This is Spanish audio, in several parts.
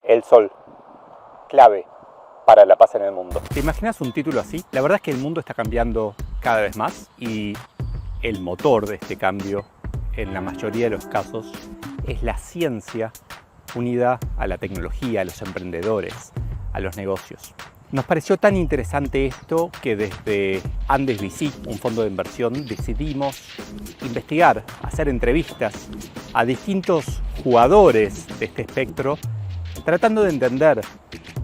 El sol, clave para la paz en el mundo. ¿Te imaginas un título así? La verdad es que el mundo está cambiando cada vez más y el motor de este cambio, en la mayoría de los casos, es la ciencia unida a la tecnología, a los emprendedores, a los negocios. Nos pareció tan interesante esto que desde Andes VC, un fondo de inversión, decidimos investigar, hacer entrevistas a distintos jugadores de este espectro, tratando de entender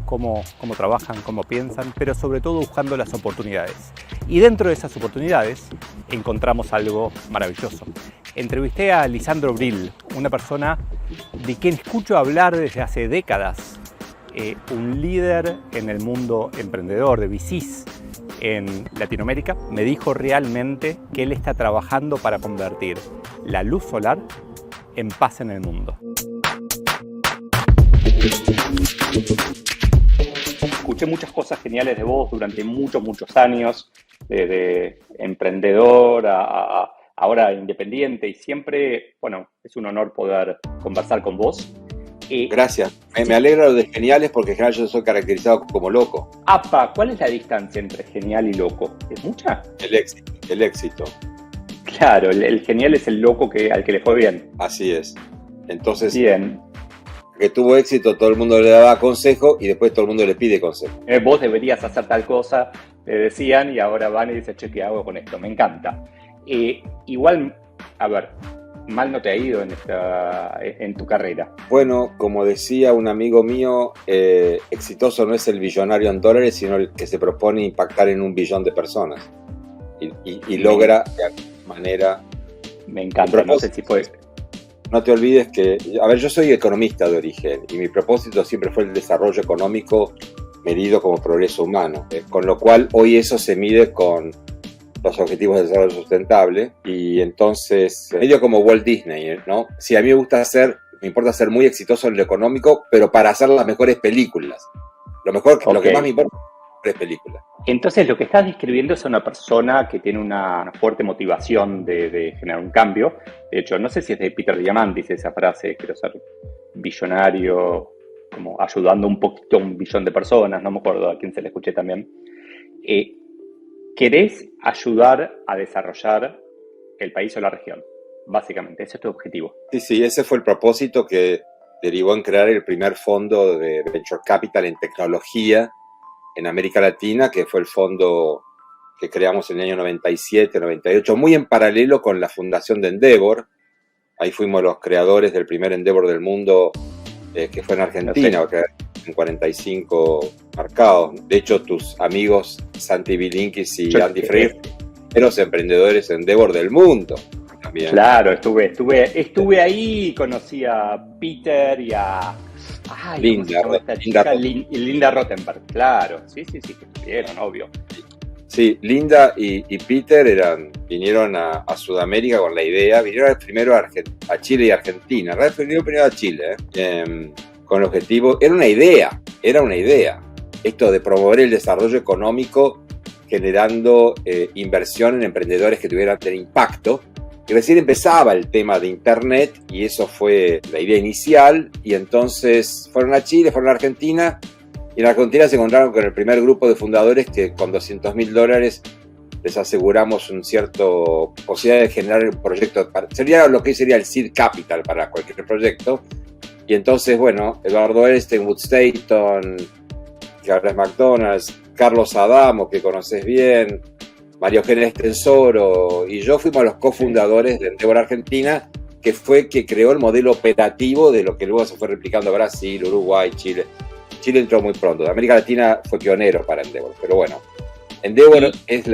cómo trabajan, cómo piensan, pero sobre todo buscando las oportunidades. Y dentro de esas oportunidades encontramos algo maravilloso. Entrevisté a Lisandro Brill, una persona de quien escucho hablar desde hace décadas, un líder en el mundo emprendedor de VCs en Latinoamérica. Me dijo realmente que él está trabajando para convertir la luz solar en paz en el mundo. Escuché muchas cosas geniales de vos durante muchos años, de emprendedor a ahora independiente, y siempre, bueno, es un honor poder conversar con vos. Gracias. Me alegra lo de geniales porque en general yo soy caracterizado como loco. Apa, ¿cuál es la distancia entre genial y loco? ¿Es mucha? El éxito. Claro, el genial es el loco al que le fue bien. Así es. Entonces, bien. Que tuvo éxito, todo el mundo le daba consejo y después todo el mundo le pide consejo. Vos deberías hacer tal cosa, le decían, y ahora van y dicen, che, ¿qué hago con esto? Me encanta. Igual, a ver, mal no te ha ido en tu carrera. Bueno, como decía un amigo mío, exitoso no es el billonario en dólares, sino el que se propone impactar en 1 billón de personas. Y logra de alguna manera... Me encanta, no sé si fue... No te olvides que, a ver, yo soy economista de origen y mi propósito siempre fue el desarrollo económico medido como progreso humano, con lo cual hoy eso se mide con los objetivos de desarrollo sustentable y entonces, medio como Walt Disney, ¿no? Si a mí me importa ser muy exitoso en lo económico, pero para hacer las mejores películas. Lo que más me importa es películas. Entonces lo que estás describiendo es una persona que tiene una fuerte motivación de generar un cambio. De hecho, no sé si es de Peter Diamandis esa frase, quiero ser billonario, como ayudando un poquito a 1 billón de personas, no me acuerdo a quién se le escuché también. Querés ayudar a desarrollar el país o la región, básicamente, ese es tu objetivo. Sí, ese fue el propósito que derivó en crear el primer fondo de Venture Capital en tecnología en América Latina, que fue el fondo que creamos en el año 97, 98, muy en paralelo con la fundación de Endeavor. Ahí fuimos los creadores del primer Endeavor del mundo, que fue en Argentina, en 45 mercados. De hecho, tus amigos Santi Bilinkis y Andy Freire eran los emprendedores Endeavor del mundo también. Claro, estuve ahí y conocí a Peter y a... Linda Rottenberg, claro. Sí, que estuvieron, obvio. Sí, Linda y Peter vinieron a Sudamérica con la idea, vinieron primero a Chile y Argentina, vinieron primero a Chile, con el objetivo, era una idea, esto de promover el desarrollo económico generando inversión en emprendedores que tuvieran impacto. Y recién empezaba el tema de Internet y eso fue la idea inicial, y entonces fueron a Chile, fueron a Argentina, y en Argentina se encontraron con el primer grupo de fundadores que con $200,000 les aseguramos un cierto posibilidad de generar un proyecto, sería lo que sería el seed capital para cualquier proyecto. Y entonces, bueno, Eduardo Elstein, Wood Staton, que ahora es McDonald's, Carlos Adamo, que conoces bien, María Eugenia Estensoro y yo fuimos los cofundadores de Endeavor Argentina, que fue que creó el modelo operativo de lo que luego se fue replicando a Brasil, Uruguay, Chile. Chile entró muy pronto. América Latina fue pionero para Endeavor, pero bueno, Endeavor es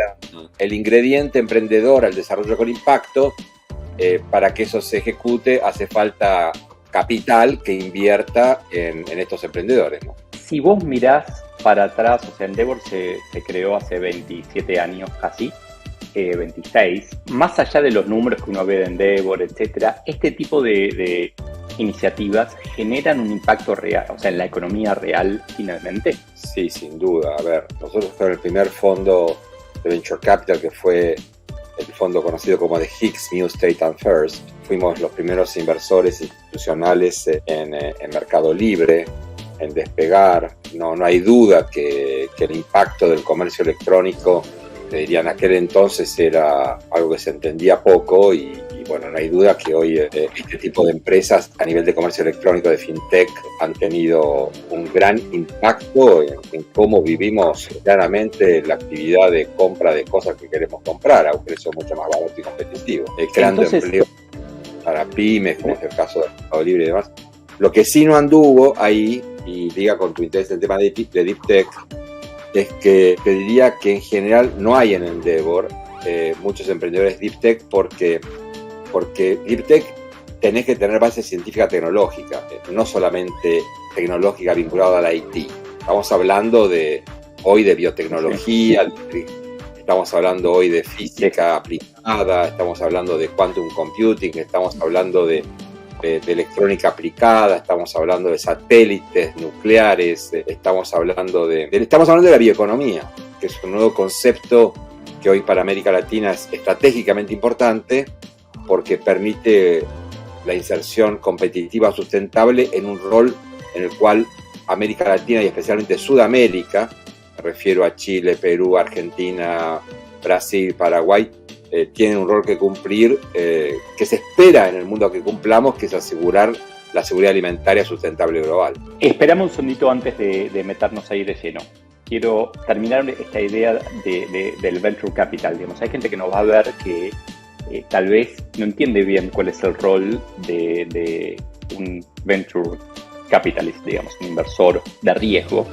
el ingrediente emprendedor al desarrollo con impacto. Para que eso se ejecute hace falta capital que invierta en estos emprendedores, ¿no? Si vos mirás para atrás, o sea, Endeavor se creó hace 27 años casi, 26. Más allá de los números que uno ve de Endeavor, etcétera, este tipo de iniciativas generan un impacto real, o sea, en la economía real finalmente. Sí, sin duda. A ver, nosotros fuimos el primer fondo de Venture Capital, que fue el fondo conocido como The Hicks New State and First. Fuimos los primeros inversores institucionales en Mercado Libre. en despegar. No hay duda que el impacto del comercio electrónico, te diría, en aquel entonces era algo que se entendía poco y bueno, no hay duda que hoy este tipo de empresas a nivel de comercio electrónico, de fintech, han tenido un gran impacto en cómo vivimos claramente la actividad de compra de cosas que queremos comprar a un precio mucho más barato y competitivo, creando empleo para pymes, como es el caso de Mercado Libre y demás. Lo que sí no anduvo ahí, y diga con tu interés en el tema de Deep Tech, es que te diría que en general no hay en Endeavor muchos emprendedores Deep Tech porque Deep Tech tenés que tener base científica tecnológica, no solamente tecnológica vinculada al IT. Estamos hablando hoy de biotecnología, estamos hablando hoy de física aplicada, estamos hablando de quantum computing, estamos hablando de electrónica aplicada, estamos hablando de satélites nucleares, estamos hablando de la bioeconomía, que es un nuevo concepto que hoy para América Latina es estratégicamente importante porque permite la inserción competitiva sustentable en un rol en el cual América Latina y especialmente Sudamérica, me refiero a Chile, Perú, Argentina, Brasil, Paraguay, tienen un rol que cumplir, que se espera en el mundo que cumplamos, que es asegurar la seguridad alimentaria sustentable global. Esperamos un segundito antes de meternos ahí de lleno. Quiero terminar esta idea del venture capital. Digamos, hay gente que nos va a ver que tal vez no entiende bien cuál es el rol de un venture capitalist, digamos, un inversor de riesgo.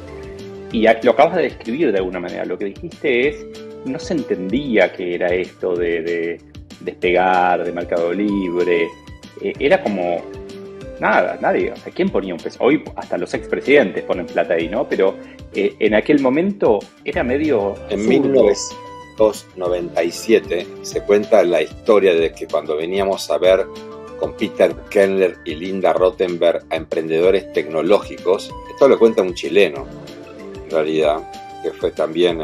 Y lo acabas de describir de alguna manera. Lo que dijiste es, no se entendía qué era esto de despegar, de Mercado Libre. Era como nada, nadie. O sea, ¿quién ponía un peso? Hoy hasta los expresidentes ponen plata ahí, ¿no? Pero en aquel momento era medio En 1997 se cuenta la historia de que cuando veníamos a ver con Peter Kellner y Linda Rottenberg a emprendedores tecnológicos, esto lo cuenta un chileno, en realidad, que fue también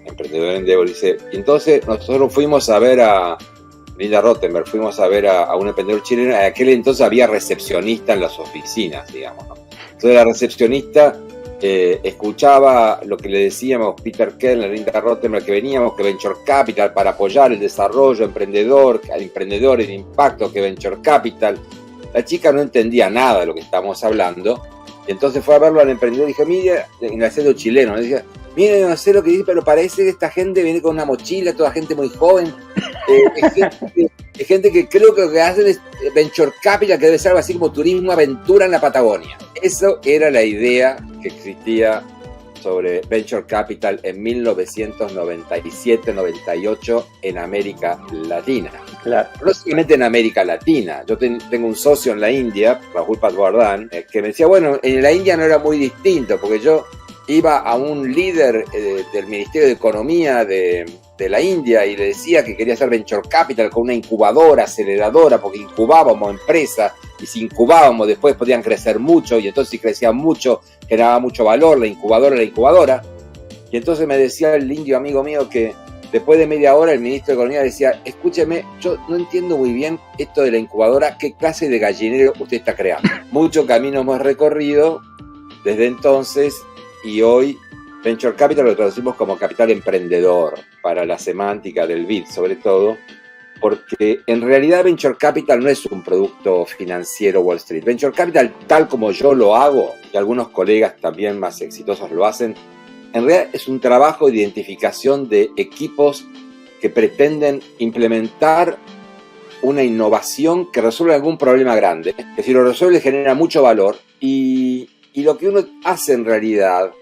emprendedor en Endeavor, dice, y entonces nosotros fuimos a ver a Linda Rottenberg, fuimos a ver a un emprendedor chileno, en aquel entonces había recepcionista en las oficinas, digamos, ¿no? Entonces la recepcionista escuchaba lo que le decíamos Peter Kellner, Linda Rottenberg, que veníamos, que Venture Capital para apoyar el desarrollo emprendedor, al emprendedor en impacto, que Venture Capital. La chica no entendía nada de lo que estábamos hablando, y entonces fue a verlo al emprendedor y dijo, mire, en el acento chileno, le decía, mire, no sé lo que dice, pero parece que esta gente viene con una mochila, toda gente muy joven, es gente que creo que lo que hacen es Venture Capital, que debe ser algo así como turismo aventura en la Patagonia. Eso era la idea que existía sobre Venture Capital en 1997-98 en América Latina. Claro. No solamente en América Latina. Yo tengo un socio en la India, Rahul Patwardhan, que me decía, bueno, en la India no era muy distinto, porque yo iba a un líder del Ministerio de Economía de la India y le decía que quería hacer Venture Capital con una incubadora, aceleradora, porque incubábamos empresas y si incubábamos después podían crecer mucho y entonces si crecían mucho generaba mucho valor la incubadora. Y entonces me decía el indio amigo mío que después de media hora el ministro de Economía decía, escúcheme, yo no entiendo muy bien esto de la incubadora, ¿qué clase de gallinero usted está creando? Mucho camino hemos recorrido desde entonces y hoy Venture Capital lo traducimos como capital emprendedor para la semántica del BID sobre todo, porque en realidad Venture Capital no es un producto financiero Wall Street. Venture Capital, tal como yo lo hago, y algunos colegas también más exitosos lo hacen, en realidad es un trabajo de identificación de equipos que pretenden implementar una innovación que resuelve algún problema grande, que si lo resuelve genera mucho valor y lo que uno hace en realidad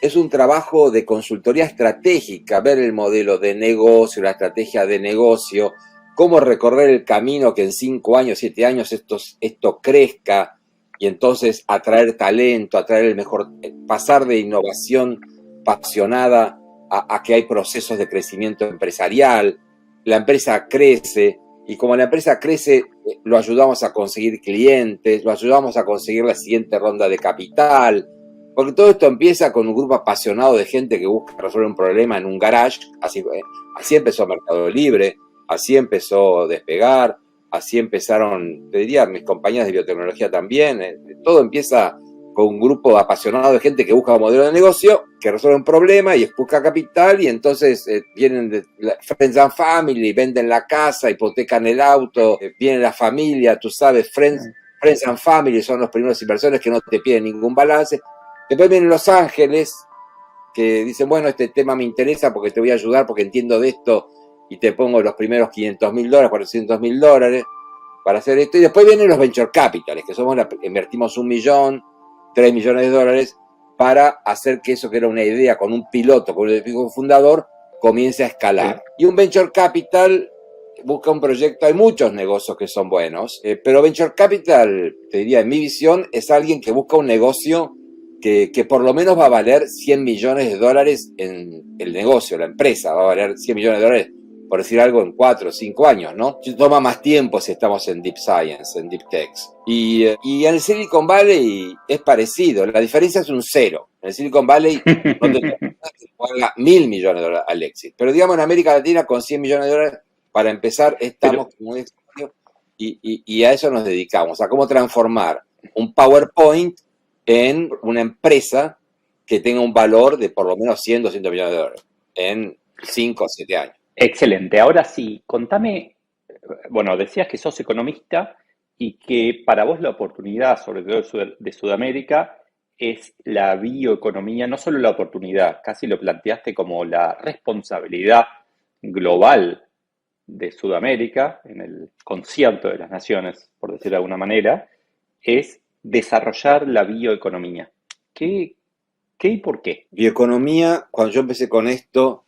es un trabajo de consultoría estratégica, ver el modelo de negocio, la estrategia de negocio, cómo recorrer el camino que en 5 años, 7 años esto crezca y entonces atraer talento, atraer el mejor, pasar de innovación apasionada a que hay procesos de crecimiento empresarial. La empresa crece y como la empresa crece, lo ayudamos a conseguir clientes, lo ayudamos a conseguir la siguiente ronda de capital. Porque todo esto empieza con un grupo apasionado de gente que busca resolver un problema en un garage. Así empezó Mercado Libre, así empezó Despegar, así empezaron, te diría, mis compañías de biotecnología también. Todo empieza con un grupo apasionado de gente que busca un modelo de negocio, que resuelve un problema y busca capital, y entonces vienen de Friends and Family, venden la casa, hipotecan el auto, viene la familia, tú sabes, Friends and Family son los primeros inversores que no te piden ningún balance. Después vienen Los Ángeles, que dicen, bueno, este tema me interesa porque te voy a ayudar, porque entiendo de esto, y te pongo los primeros $500,000, $400,000 para hacer esto. Y después vienen los Venture Capitals, que invertimos $1 millón, $3 millones para hacer que eso que era una idea con un piloto, con un fundador, comience a escalar. Y un Venture Capital busca un proyecto, hay muchos negocios que son buenos, pero Venture Capital, te diría, en mi visión, es alguien que busca un negocio que por lo menos va a valer $100 millones en el negocio, la empresa va a valer $100 millones, por decir algo, en 4 o 5 años, ¿no? Toma más tiempo si estamos en Deep Science, en Deep Techs. Y en el Silicon Valley es parecido, la diferencia es un cero. En el Silicon Valley no te paga $1.000 millones al éxito. Pero digamos en América Latina con $100 millones, para empezar, estamos como un extraño y a eso nos dedicamos, a cómo transformar un PowerPoint en una empresa que tenga un valor de por lo menos $100, $200 millones en 5 o 7 años. Excelente. Ahora sí, contame, bueno, decías que sos economista y que para vos la oportunidad, sobre todo de Sudamérica, es la bioeconomía, no solo la oportunidad, casi lo planteaste como la responsabilidad global de Sudamérica, en el concierto de las naciones, por decirlo de alguna manera, es desarrollar la bioeconomía. ¿Qué y por qué? Bioeconomía, cuando yo empecé con esto,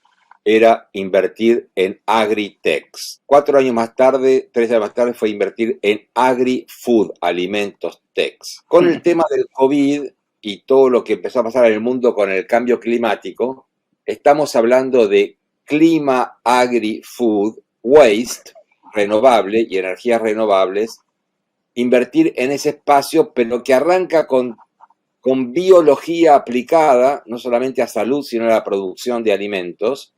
era invertir en agritechs. 4 años más tarde, 3 años más tarde, fue invertir en agri-food, alimentos techs. Con el tema del COVID y todo lo que empezó a pasar en el mundo con el cambio climático, estamos hablando de clima, agri-food, waste, renovable y energías renovables, invertir en ese espacio, pero que arranca con biología aplicada, no solamente a salud, sino a la producción de alimentos,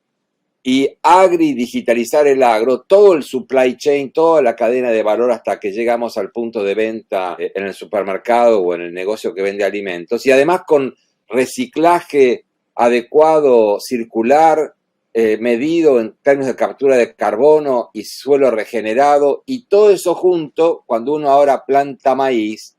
y digitalizar el agro, todo el supply chain, toda la cadena de valor hasta que llegamos al punto de venta en el supermercado o en el negocio que vende alimentos, y además con reciclaje adecuado, circular, medido en términos de captura de carbono y suelo regenerado, y todo eso junto, cuando uno ahora planta maíz,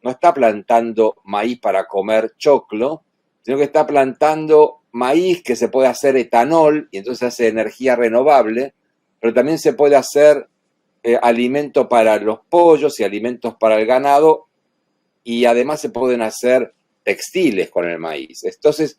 no está plantando maíz para comer choclo, sino que está plantando maíz que se puede hacer etanol y entonces hace energía renovable, pero también se puede hacer alimento para los pollos y alimentos para el ganado, y además se pueden hacer textiles con el maíz. Entonces,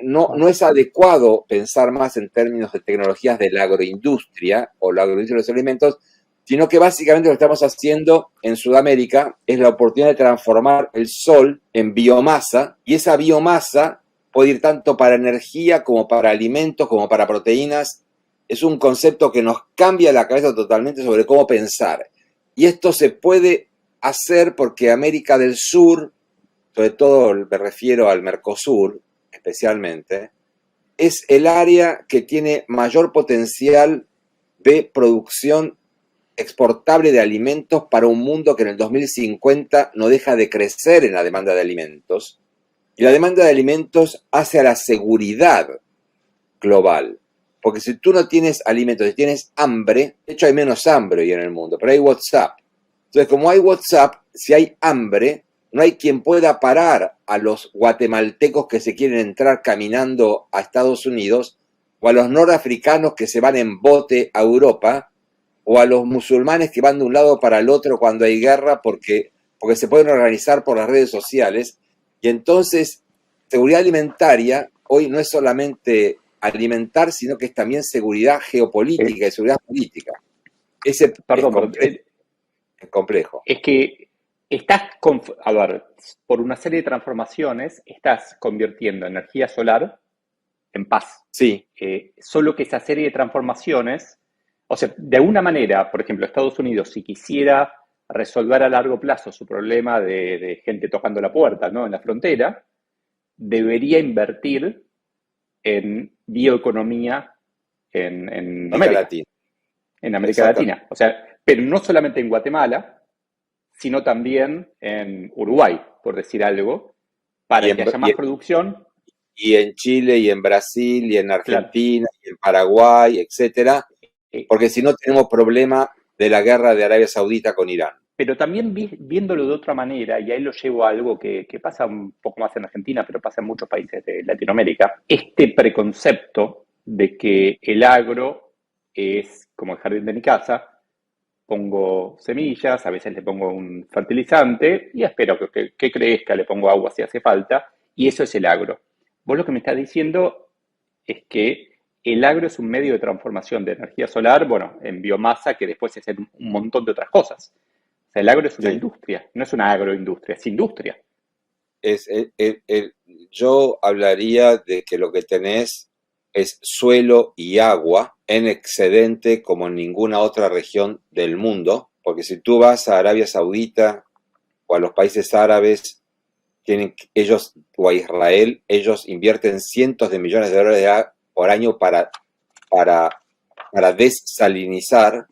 no es adecuado pensar más en términos de tecnologías de la agroindustria o la agroindustria de los alimentos, sino que básicamente lo que estamos haciendo en Sudamérica es la oportunidad de transformar el sol en biomasa, y esa biomasa puede ir tanto para energía como para alimentos, como para proteínas. Es un concepto que nos cambia la cabeza totalmente sobre cómo pensar. Y esto se puede hacer porque América del Sur, sobre todo me refiero al Mercosur especialmente, es el área que tiene mayor potencial de producción exportable de alimentos para un mundo que en el 2050 no deja de crecer en la demanda de alimentos. Y la demanda de alimentos hace a la seguridad global. Porque si tú no tienes alimentos, si tienes hambre, de hecho hay menos hambre hoy en el mundo, pero hay WhatsApp. Entonces, como hay WhatsApp, si hay hambre, no hay quien pueda parar a los guatemaltecos que se quieren entrar caminando a Estados Unidos, o a los norafricanos que se van en bote a Europa, o a los musulmanes que van de un lado para el otro cuando hay guerra porque se pueden organizar por las redes sociales. Y entonces, seguridad alimentaria hoy no es solamente alimentar, sino que es también seguridad geopolítica y seguridad política. Es complejo. Es que a ver, por una serie de transformaciones, estás convirtiendo energía solar en paz. Sí. Solo que esa serie de transformaciones, o sea, de alguna manera, por ejemplo, Estados Unidos, si quisiera resolver a largo plazo su problema de gente tocando la puerta, ¿no?, en la frontera, debería invertir en bioeconomía en América Latina. En América Latina. O sea, pero no solamente en Guatemala, sino también en Uruguay, por decir algo, para que haya más producción. Y en Chile, y en Brasil, y en Argentina, y en Paraguay, etcétera, porque si no tenemos problema de la guerra de Arabia Saudita con Irán. Pero también viéndolo de otra manera, y ahí lo llevo a algo que pasa un poco más en Argentina, pero pasa en muchos países de Latinoamérica, este preconcepto de que el agro es como el jardín de mi casa, pongo semillas, a veces le pongo un fertilizante y espero que crezca, le pongo agua si hace falta, y eso es el agro. Vos lo que me estás diciendo es que el agro es un medio de transformación de energía solar, bueno, en biomasa, que después es un montón de otras cosas. O sea, el agro es una industria, no es una agroindustria, es industria. Yo hablaría de que lo que tenés es suelo y agua en excedente como en ninguna otra región del mundo, porque si tú vas a Arabia Saudita o a los países árabes, ellos, o a Israel, ellos invierten cientos de millones de dólares por año para desalinizar,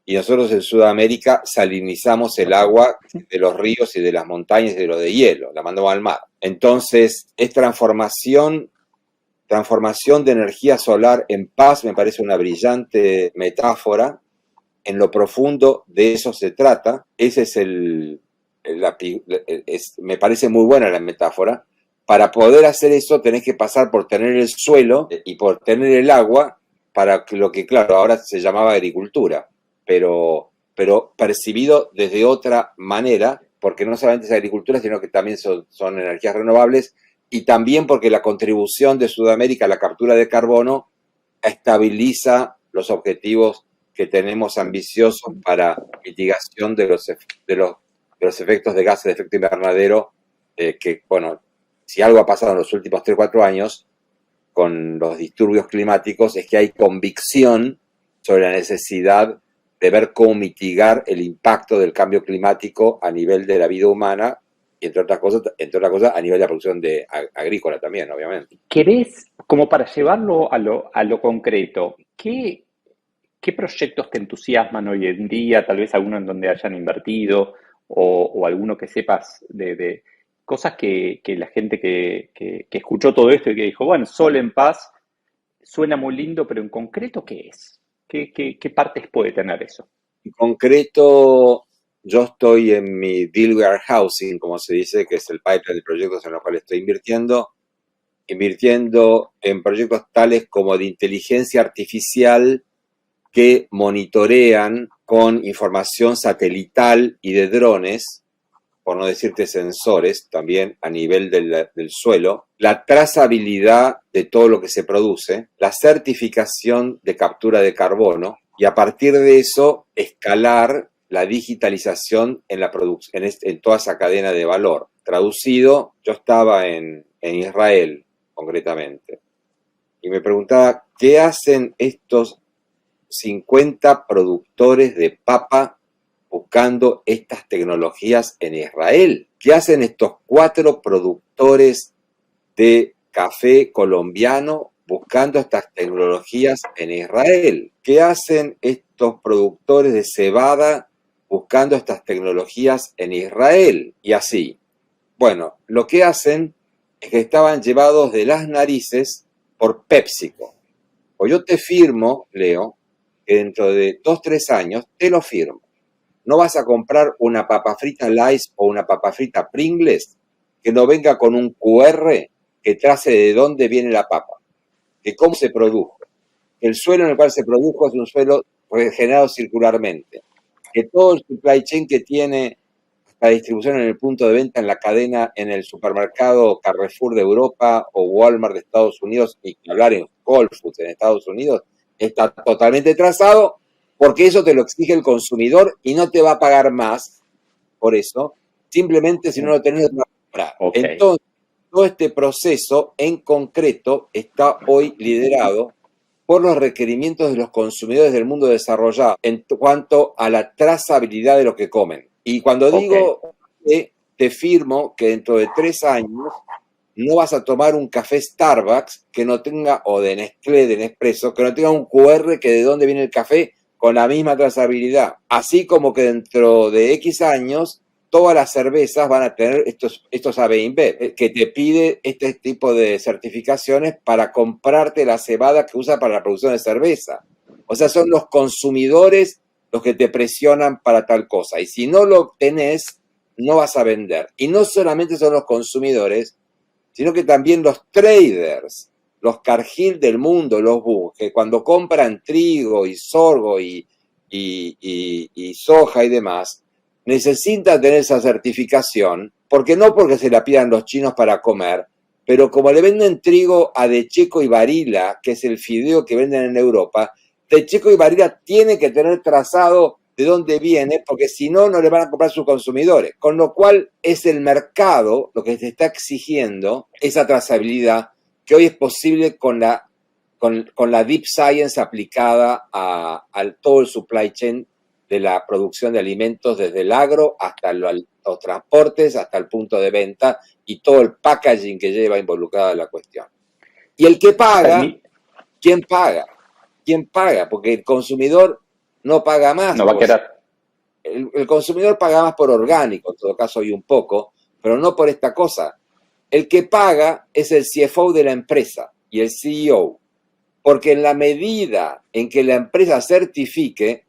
y nosotros en Sudamérica salinizamos el agua de los ríos y de las montañas y de lo de hielo, la mandamos al mar. Entonces, es transformación de energía solar en paz, me parece una brillante metáfora. En lo profundo de eso se trata. Ese es me parece muy buena la metáfora. Para poder hacer eso tenés que pasar por tener el suelo y por tener el agua, para lo que, claro, ahora se llamaba agricultura, pero percibido desde otra manera, porque no solamente es agricultura, sino que también son energías renovables, y también porque la contribución de Sudamérica a la captura de carbono estabiliza los objetivos que tenemos ambiciosos para mitigación de los efectos de gases de efecto invernadero, que, bueno, si algo ha pasado en los últimos 3-4 años con los disturbios climáticos, es que hay convicción sobre la necesidad de ver cómo mitigar el impacto del cambio climático a nivel de la vida humana, y entre otras cosas a nivel de la producción agrícola también, obviamente. ¿Querés, como para llevarlo a lo concreto, qué proyectos te entusiasman hoy en día? Tal vez alguno en donde hayan invertido, o alguno que sepas de cosas que la gente que escuchó todo esto y que dijo, bueno, Sol en Paz suena muy lindo, pero en concreto, ¿qué es? ¿Qué partes puede tener eso? En concreto, yo estoy en mi deal warehousing, como se dice, que es el pipeline de proyectos en los cuales estoy invirtiendo en proyectos tales como de inteligencia artificial que monitorean con información satelital y de drones, por no decirte sensores, también a nivel del suelo, la trazabilidad de todo lo que se produce, la certificación de captura de carbono, y a partir de eso escalar la digitalización en toda esa cadena de valor. Traducido, yo estaba en Israel, concretamente, y me preguntaba, ¿qué hacen estos 50 productores de papa buscando estas tecnologías en Israel? ¿Qué hacen estos 4 productores de café colombiano buscando estas tecnologías en Israel? ¿Qué hacen estos productores de cebada buscando estas tecnologías en Israel? Y así. Bueno, lo que hacen es que estaban llevados de las narices por PepsiCo. O yo te firmo, Leo, que dentro de 2-3 años te lo firmo. No vas a comprar una papa frita Lay's o una papa frita Pringles que no venga con un QR que trace de dónde viene la papa, que cómo se produjo. El suelo en el cual se produjo es un suelo regenerado circularmente. Que todo el supply chain que tiene la distribución en el punto de venta, en la cadena, en el supermercado Carrefour de Europa o Walmart de Estados Unidos, y hablar en Whole Foods en Estados Unidos, está totalmente trazado, porque eso te lo exige el consumidor y no te va a pagar más por eso, simplemente si no lo tenés que comprar. Okay. Entonces, todo este proceso en concreto está hoy liderado por los requerimientos de los consumidores del mundo desarrollado en cuanto a la trazabilidad de lo que comen. Y cuando digo que te firmo que dentro de 3 años no vas a tomar un café Starbucks que no tenga, o de Nestlé, de Nespresso, que no tenga un QR que de dónde viene el café con la misma trazabilidad. Así como que dentro de X años todas las cervezas van a tener estos AB InBev, que te pide este tipo de certificaciones para comprarte la cebada que usa para la producción de cerveza. O sea, son los consumidores los que te presionan para tal cosa. Y si no lo tenés, no vas a vender. Y no solamente son los consumidores, sino que también los traders, los Cargill del mundo, los Bunge, que cuando compran trigo y sorgo y soja y demás, necesitan tener esa certificación, porque se la pidan los chinos para comer, pero como le venden trigo a De Checo y Barilla, que es el fideo que venden en Europa, De Checo y Barilla tiene que tener trazado de dónde viene, porque si no, no le van a comprar sus consumidores. Con lo cual es el mercado lo que se está exigiendo esa trazabilidad que hoy es posible con la deep science aplicada a todo el supply chain de la producción de alimentos, desde el agro hasta los transportes, hasta el punto de venta y todo el packaging que lleva involucrada la cuestión. Y el que paga, ¿quién paga? ¿Quién paga? Porque el consumidor no paga más. No va a querer. El consumidor paga más por orgánico, en todo caso, y un poco, pero no por esta cosa. El que paga es el CFO de la empresa y el CEO, porque en la medida en que la empresa certifique,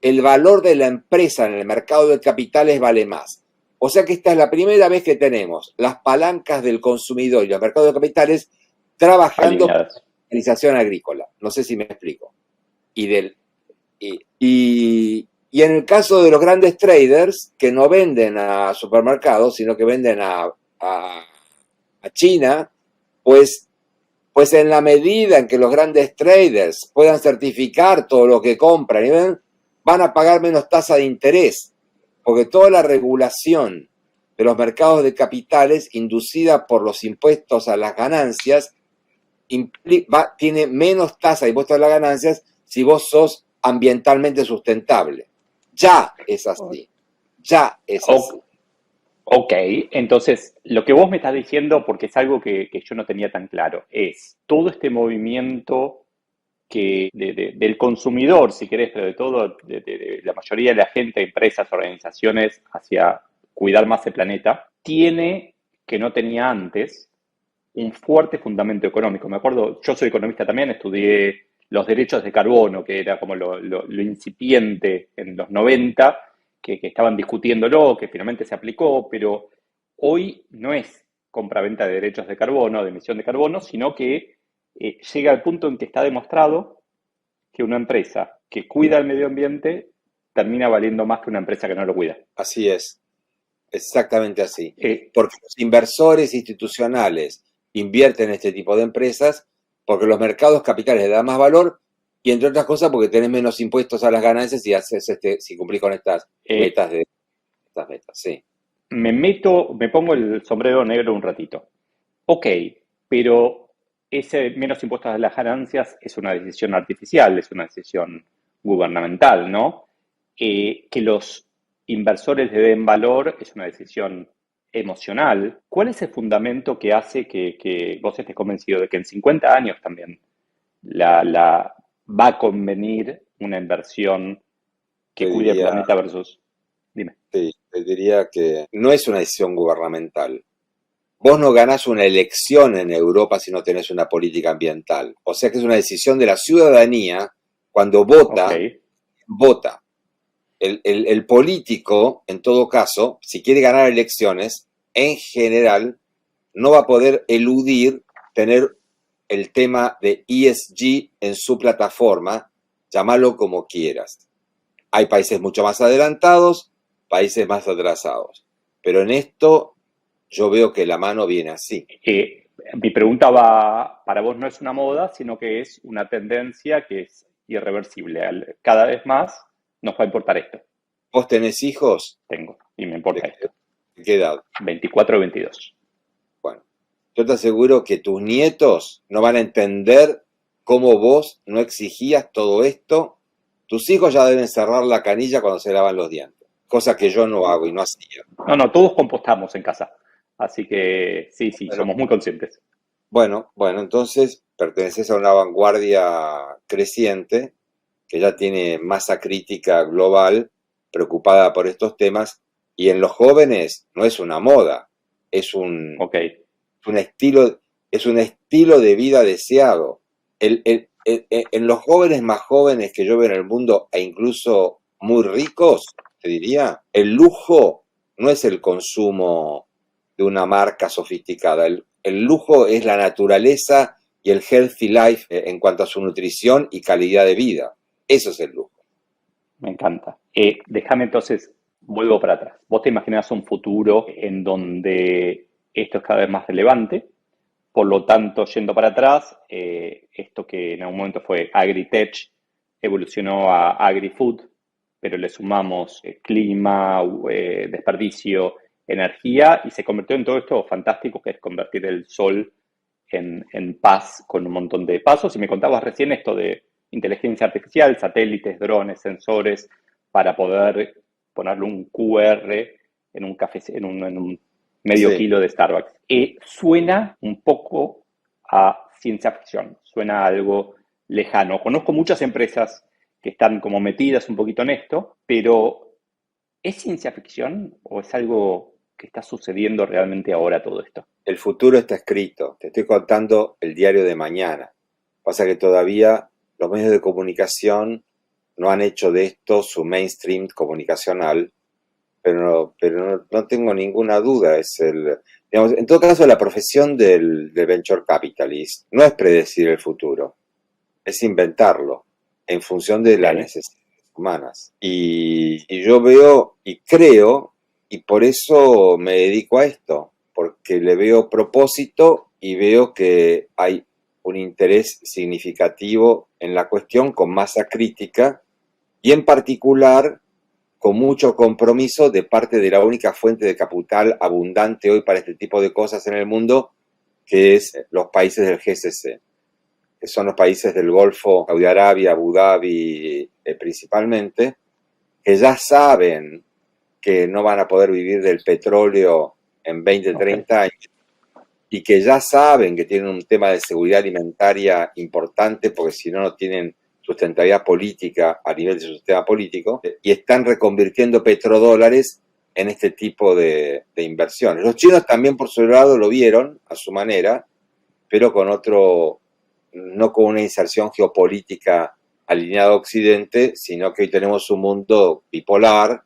el valor de la empresa en el mercado de capitales vale más. O sea que esta es la primera vez que tenemos las palancas del consumidor y los mercados de capitales trabajando con la organización agrícola. No sé si me explico. Y en el caso de los grandes traders, que no venden a supermercados, sino que venden a China, pues en la medida en que los grandes traders puedan certificar todo lo que compran y ven, van a pagar menos tasa de interés, porque toda la regulación de los mercados de capitales inducida por los impuestos a las ganancias tiene menos tasa de impuestos a las ganancias si vos sos ambientalmente sustentable. Ya es así. Ya es así. Ok, entonces lo que vos me estás diciendo, porque es algo que yo no tenía tan claro, es todo este movimiento del consumidor, si querés, pero de todo, de la mayoría de la gente, empresas, organizaciones, hacia cuidar más el planeta, tiene, que no tenía antes, un fuerte fundamento económico. Me acuerdo, yo soy economista también, estudié los derechos de carbono, que era como lo incipiente en los 90, que estaban discutiéndolo, que finalmente se aplicó, pero hoy no es compra-venta de derechos de carbono, de emisión de carbono, sino que llega al punto en que está demostrado que una empresa que cuida el medio ambiente termina valiendo más que una empresa que no lo cuida. Así es, exactamente así. Porque los inversores institucionales invierten en este tipo de empresas porque los mercados capitales le dan más valor y, entre otras cosas, porque tenés menos impuestos a las ganancias y si cumplís con estas metas. Sí. Me pongo el sombrero negro un ratito. Ok, pero ese menos impuestos a las ganancias es una decisión artificial, es una decisión gubernamental, ¿no? Que los inversores le den valor es una decisión emocional. ¿Cuál es el fundamento que hace que vos estés convencido de que en 50 años también va a convenir una inversión que cuide el planeta versus... Dime. Sí, te diría que no es una decisión gubernamental. Vos no ganás una elección en Europa si no tenés una política ambiental. O sea que es una decisión de la ciudadanía cuando vota. Okay. Vota. El político, en todo caso, si quiere ganar elecciones, en general, no va a poder eludir tener el tema de ESG en su plataforma, llámalo como quieras. Hay países mucho más adelantados, países más atrasados. Pero en esto yo veo que la mano viene así. Mi pregunta para vos no es una moda, sino que es una tendencia que es irreversible. Cada vez más nos va a importar esto. ¿Vos tenés hijos? Tengo, y me importa esto. ¿De qué edad? 24 o 22. Bueno, yo te aseguro que tus nietos no van a entender cómo vos no exigías todo esto. Tus hijos ya deben cerrar la canilla cuando se lavan los dientes, cosa que yo no hago y no hacía. No, todos compostamos en casa. Así que sí, bueno, somos muy conscientes. Bueno, entonces perteneces a una vanguardia creciente que ya tiene masa crítica global, preocupada por estos temas, Y en los jóvenes no es una moda, es un estilo de vida deseado. En los jóvenes más jóvenes que yo veo en el mundo, e incluso muy ricos, te diría, el lujo no es el consumo de una marca sofisticada. El lujo es la naturaleza y el healthy life en cuanto a su nutrición y calidad de vida. Eso es el lujo. Me encanta. Déjame entonces, vuelvo para atrás. Vos te imaginás un futuro en donde esto es cada vez más relevante. Por lo tanto, yendo para atrás, esto que en algún momento fue agritech evolucionó a agrifood, pero le sumamos clima, desperdicio, energía, y se convirtió en todo esto fantástico que es convertir el sol en paz con un montón de pasos. Y me contabas recién esto de inteligencia artificial, satélites, drones, sensores, para poder ponerle un QR en un café, en un medio kilo de Starbucks. Suena un poco a ciencia ficción, suena a algo lejano. Conozco muchas empresas que están como metidas un poquito en esto, pero ¿es ciencia ficción o es algo que está sucediendo realmente ahora todo esto? El futuro está escrito. Te estoy contando el diario de mañana. Pasa que todavía los medios de comunicación no han hecho de esto su mainstream comunicacional, pero no tengo ninguna duda. Digamos, en todo caso, la profesión del venture capitalist no es predecir el futuro, es inventarlo en función de las necesidades humanas. Y yo veo y creo, y por eso me dedico a esto, porque le veo propósito y veo que hay un interés significativo en la cuestión con masa crítica y en particular con mucho compromiso de parte de la única fuente de capital abundante hoy para este tipo de cosas en el mundo, que es los países del GCC, que son los países del Golfo, Saudi Arabia, Abu Dhabi principalmente, que ya saben que no van a poder vivir del petróleo en 20, 30 años, y que ya saben que tienen un tema de seguridad alimentaria importante, porque si no, no tienen sustentabilidad política a nivel de su sistema político, y están reconvirtiendo petrodólares en este tipo de inversiones. Los chinos también, por su lado, lo vieron a su manera, pero con otro, no con una inserción geopolítica alineada a Occidente, sino que hoy tenemos un mundo bipolar.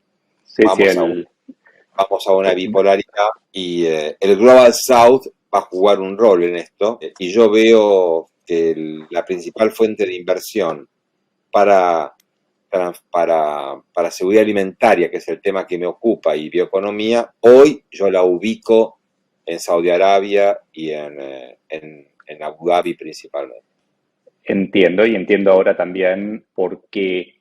Vamos a una bipolaridad y el Global South va a jugar un rol en esto. Y yo veo que la principal fuente de inversión para seguridad alimentaria, que es el tema que me ocupa, y bioeconomía, hoy yo la ubico en Saudi Arabia y en Abu Dhabi principalmente. Entiendo, y entiendo ahora también por qué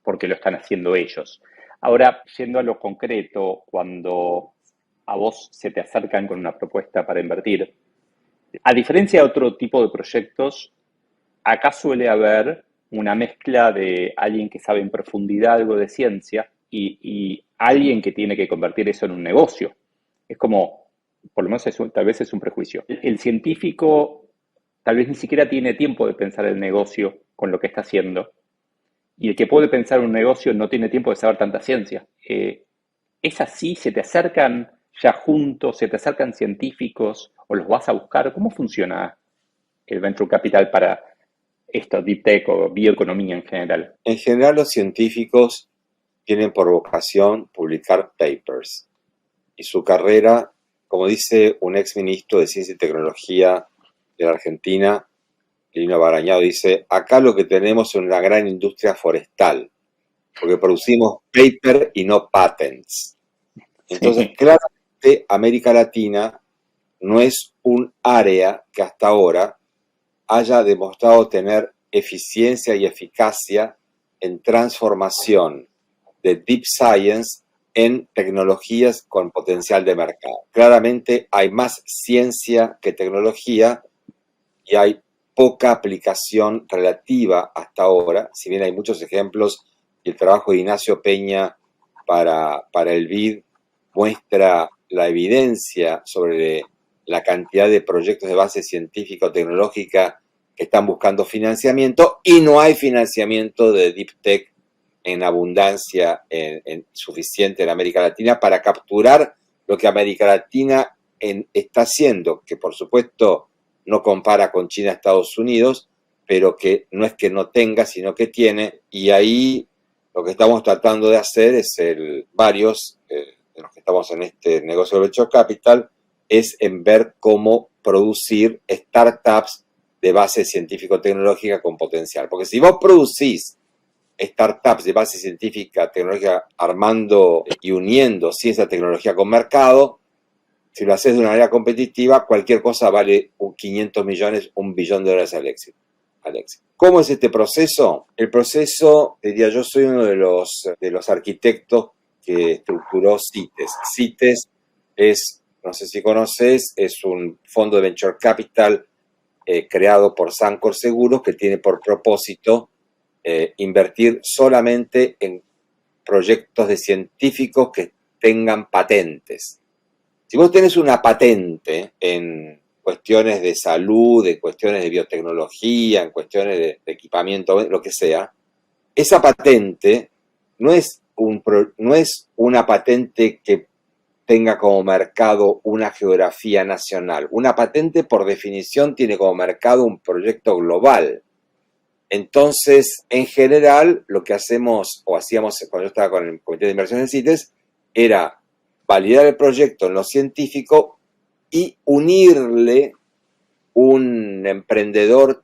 lo están haciendo ellos. Ahora, yendo a lo concreto, cuando a vos se te acercan con una propuesta para invertir, a diferencia de otro tipo de proyectos, acá suele haber una mezcla de alguien que sabe en profundidad algo de ciencia y alguien que tiene que convertir eso en un negocio. Es como, por lo menos tal vez es un prejuicio. El científico tal vez ni siquiera tiene tiempo de pensar el negocio con lo que está haciendo. Y el que puede pensar un negocio no tiene tiempo de saber tanta ciencia. ¿Es así? ¿Se te acercan ya juntos? ¿Se te acercan científicos? ¿O los vas a buscar? ¿Cómo funciona el Venture Capital para esto, Deep Tech o bioeconomía en general? En general, los científicos tienen por vocación publicar papers. Y su carrera, como dice un ex ministro de Ciencia y Tecnología de la Argentina, Lino Barañao, dice: acá lo que tenemos es una gran industria forestal, porque producimos paper y no patents. Entonces, claramente, América Latina no es un área que hasta ahora haya demostrado tener eficiencia y eficacia en transformación de deep science en tecnologías con potencial de mercado. Claramente hay más ciencia que tecnología y hay poca aplicación relativa hasta ahora, si bien hay muchos ejemplos, y el trabajo de Ignacio Peña para el BID muestra la evidencia sobre la cantidad de proyectos de base científica o tecnológica que están buscando financiamiento, y no hay financiamiento de Deep Tech en abundancia en suficiente en América Latina para capturar lo que América Latina está haciendo, que por supuesto no compara con China, Estados Unidos, pero que no es que no tenga, sino que tiene, y ahí lo que estamos tratando de hacer es varios de los que estamos en este negocio de Venture Capital, es en ver cómo producir startups de base científico-tecnológica con potencial. Porque si vos producís startups de base científica, tecnológica, armando y uniendo ciencia, tecnología con mercado, si lo haces de una manera competitiva, cualquier cosa vale 500 millones, $1 billón al éxito. ¿Cómo es este proceso? El proceso, diría yo, soy uno de los arquitectos que estructuró CITES. CITES es, no sé si conoces, es un fondo de Venture Capital creado por Sancor Seguros que tiene por propósito invertir solamente en proyectos de científicos que tengan patentes. Si vos tenés una patente en cuestiones de salud, en cuestiones de biotecnología, en cuestiones de equipamiento, lo que sea, esa patente no es una patente que tenga como mercado una geografía nacional. Una patente, por definición, tiene como mercado un proyecto global. Entonces, en general, lo que hacemos, o hacíamos cuando yo estaba con el Comité de Inversiones de CITES, era validar el proyecto en lo científico y unirle un emprendedor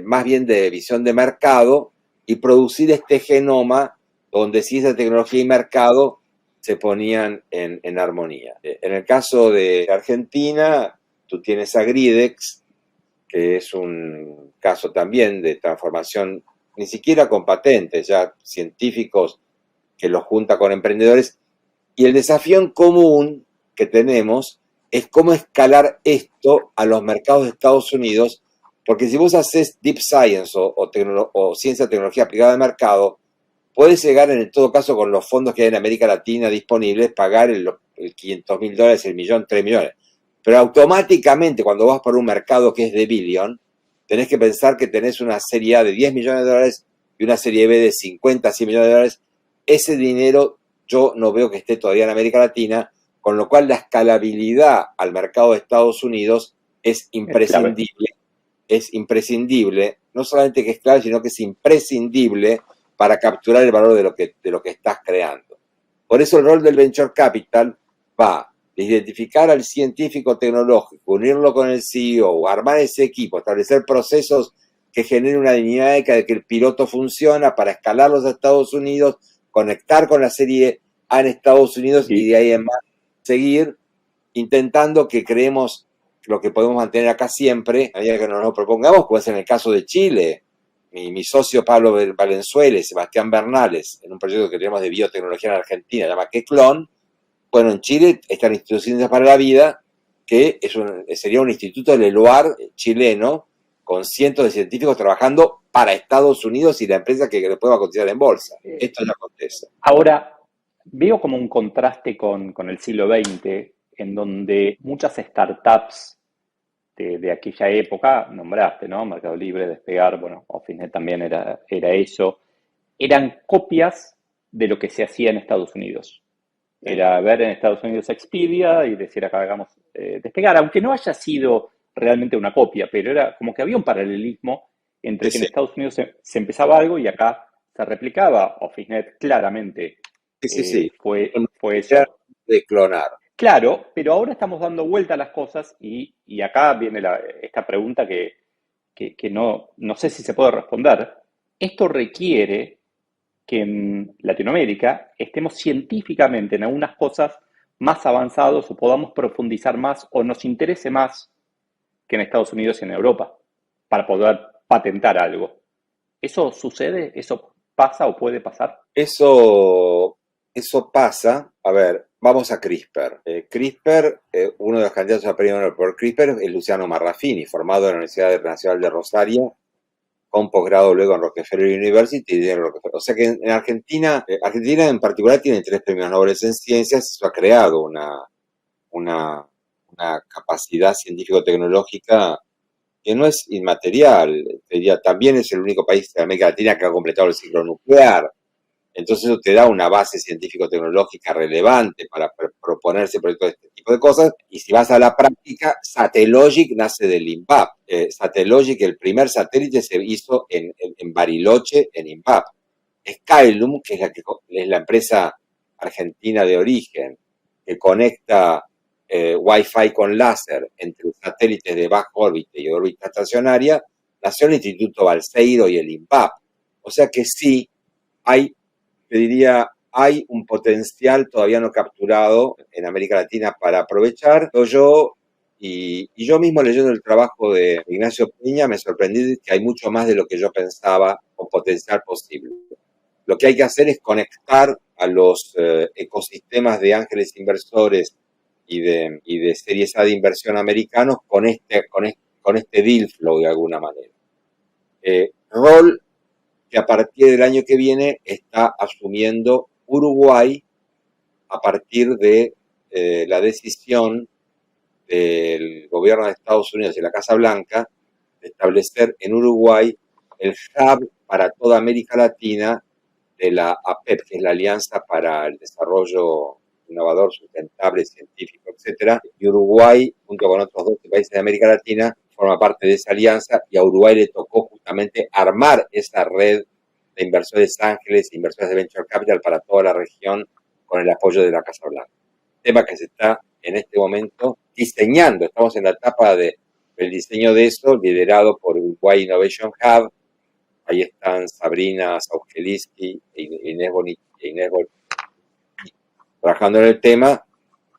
más bien de visión de mercado y producir este genoma donde ciencia, tecnología y mercado se ponían en armonía. En el caso de Argentina, tú tienes a Gridex, que es un caso también de transformación, ni siquiera con patentes, ya científicos que los junta con emprendedores. Y el desafío en común que tenemos es cómo escalar esto a los mercados de Estados Unidos, porque si vos haces Deep Science o ciencia, tecnología aplicada al mercado, puedes llegar en todo caso con los fondos que hay en América Latina disponibles, pagar el $500.000, el millón, 3 millones. Pero automáticamente cuando vas por un mercado que es de billion, tenés que pensar que tenés una serie A de $10 millones y una serie B de 50, 100 millones de dólares. Ese dinero yo no veo que esté todavía en América Latina, con lo cual la escalabilidad al mercado de Estados Unidos es imprescindible. Es imprescindible, no solamente que es clave, sino que es imprescindible para capturar el valor de lo que estás creando. Por eso el rol del Venture Capital va de identificar al científico tecnológico, unirlo con el CEO, armar ese equipo, establecer procesos que generen una dinámica de que el piloto funciona para escalarlos a Estados Unidos, conectar con la serie A en Estados Unidos y de ahí en más seguir intentando que creemos lo que podemos mantener acá siempre, a medida que nos lo propongamos, como es en el caso de Chile. Mi socio Pablo Valenzuela y Sebastián Bernales, en un proyecto que tenemos de biotecnología en Argentina, se llama QueClon. Bueno, en Chile está el Instituto de Ciencias para la Vida, que sería un instituto del ELUAR chileno, con cientos de científicos trabajando para Estados Unidos y la empresa que después va a cotizar en bolsa. Esto ya acontece. Ahora, veo como un contraste con el siglo XX, en donde muchas startups de aquella época, nombraste, ¿no? Mercado Libre, Despegar, bueno, Officenet también era eso, eran copias de lo que se hacía en Estados Unidos. Era ver en Estados Unidos Expedia y decir acá hagamos Despegar, aunque no haya sido realmente una copia, pero era como que había un paralelismo entre que en Estados Unidos se empezaba algo y acá se replicaba. Officenet claramente fue eso. De clonar. Claro, pero ahora estamos dando vuelta a las cosas y acá viene esta pregunta que no sé si se puede responder. Esto requiere que en Latinoamérica estemos científicamente en algunas cosas más avanzados o podamos profundizar más o nos interese más que en Estados Unidos y en Europa para poder patentar algo. ¿Eso sucede? ¿Eso pasa o puede pasar? Eso pasa. A ver, vamos a CRISPR. Uno de los candidatos a premio Nobel por CRISPR es Luciano Marraffini, formado en la Universidad Nacional de Rosario, con posgrado luego en Rockefeller University. O sea que en Argentina en particular tiene 3 premios Nobel en ciencias. Eso ha creado una capacidad científico-tecnológica que no es inmaterial. También es el único país de América Latina que ha completado el ciclo nuclear. Entonces eso te da una base científico-tecnológica relevante para proponerse proyectos de este tipo de cosas. Y si vas a la práctica, Satellogic nace del INVAP. Satellogic, el primer satélite se hizo en Bariloche, en INVAP. Skylum, que es la empresa argentina de origen, que conecta Wi-Fi con láser entre satélites de baja órbita y órbita estacionaria, nació el Instituto Balseiro y el INVAP. O sea que sí, te diría, hay un potencial todavía no capturado en América Latina para aprovechar. Y yo mismo leyendo el trabajo de Ignacio Peña me sorprendí que hay mucho más de lo que yo pensaba con potencial posible. Lo que hay que hacer es conectar a los ecosistemas de ángeles inversores y de series A de inversión americanos con este deal flow de alguna manera. Rol que a partir del año que viene está asumiendo Uruguay a partir de la decisión del gobierno de Estados Unidos y la Casa Blanca de establecer en Uruguay el hub para toda América Latina de la APEP, que es la Alianza para el Desarrollo Innovador, Sustentable, Científico, etcétera. Y Uruguay, junto con otros 12 países de América Latina, forma parte de esa alianza y a Uruguay le tocó justamente armar esa red de inversores ángeles, inversores de venture capital para toda la región con el apoyo de la Casa Blanca. Tema que se está en este momento diseñando. Estamos en la etapa del diseño de eso, liderado por Uruguay Innovation Hub. Ahí están Sabrina Saukeliski e Inés Bonita trabajando en el tema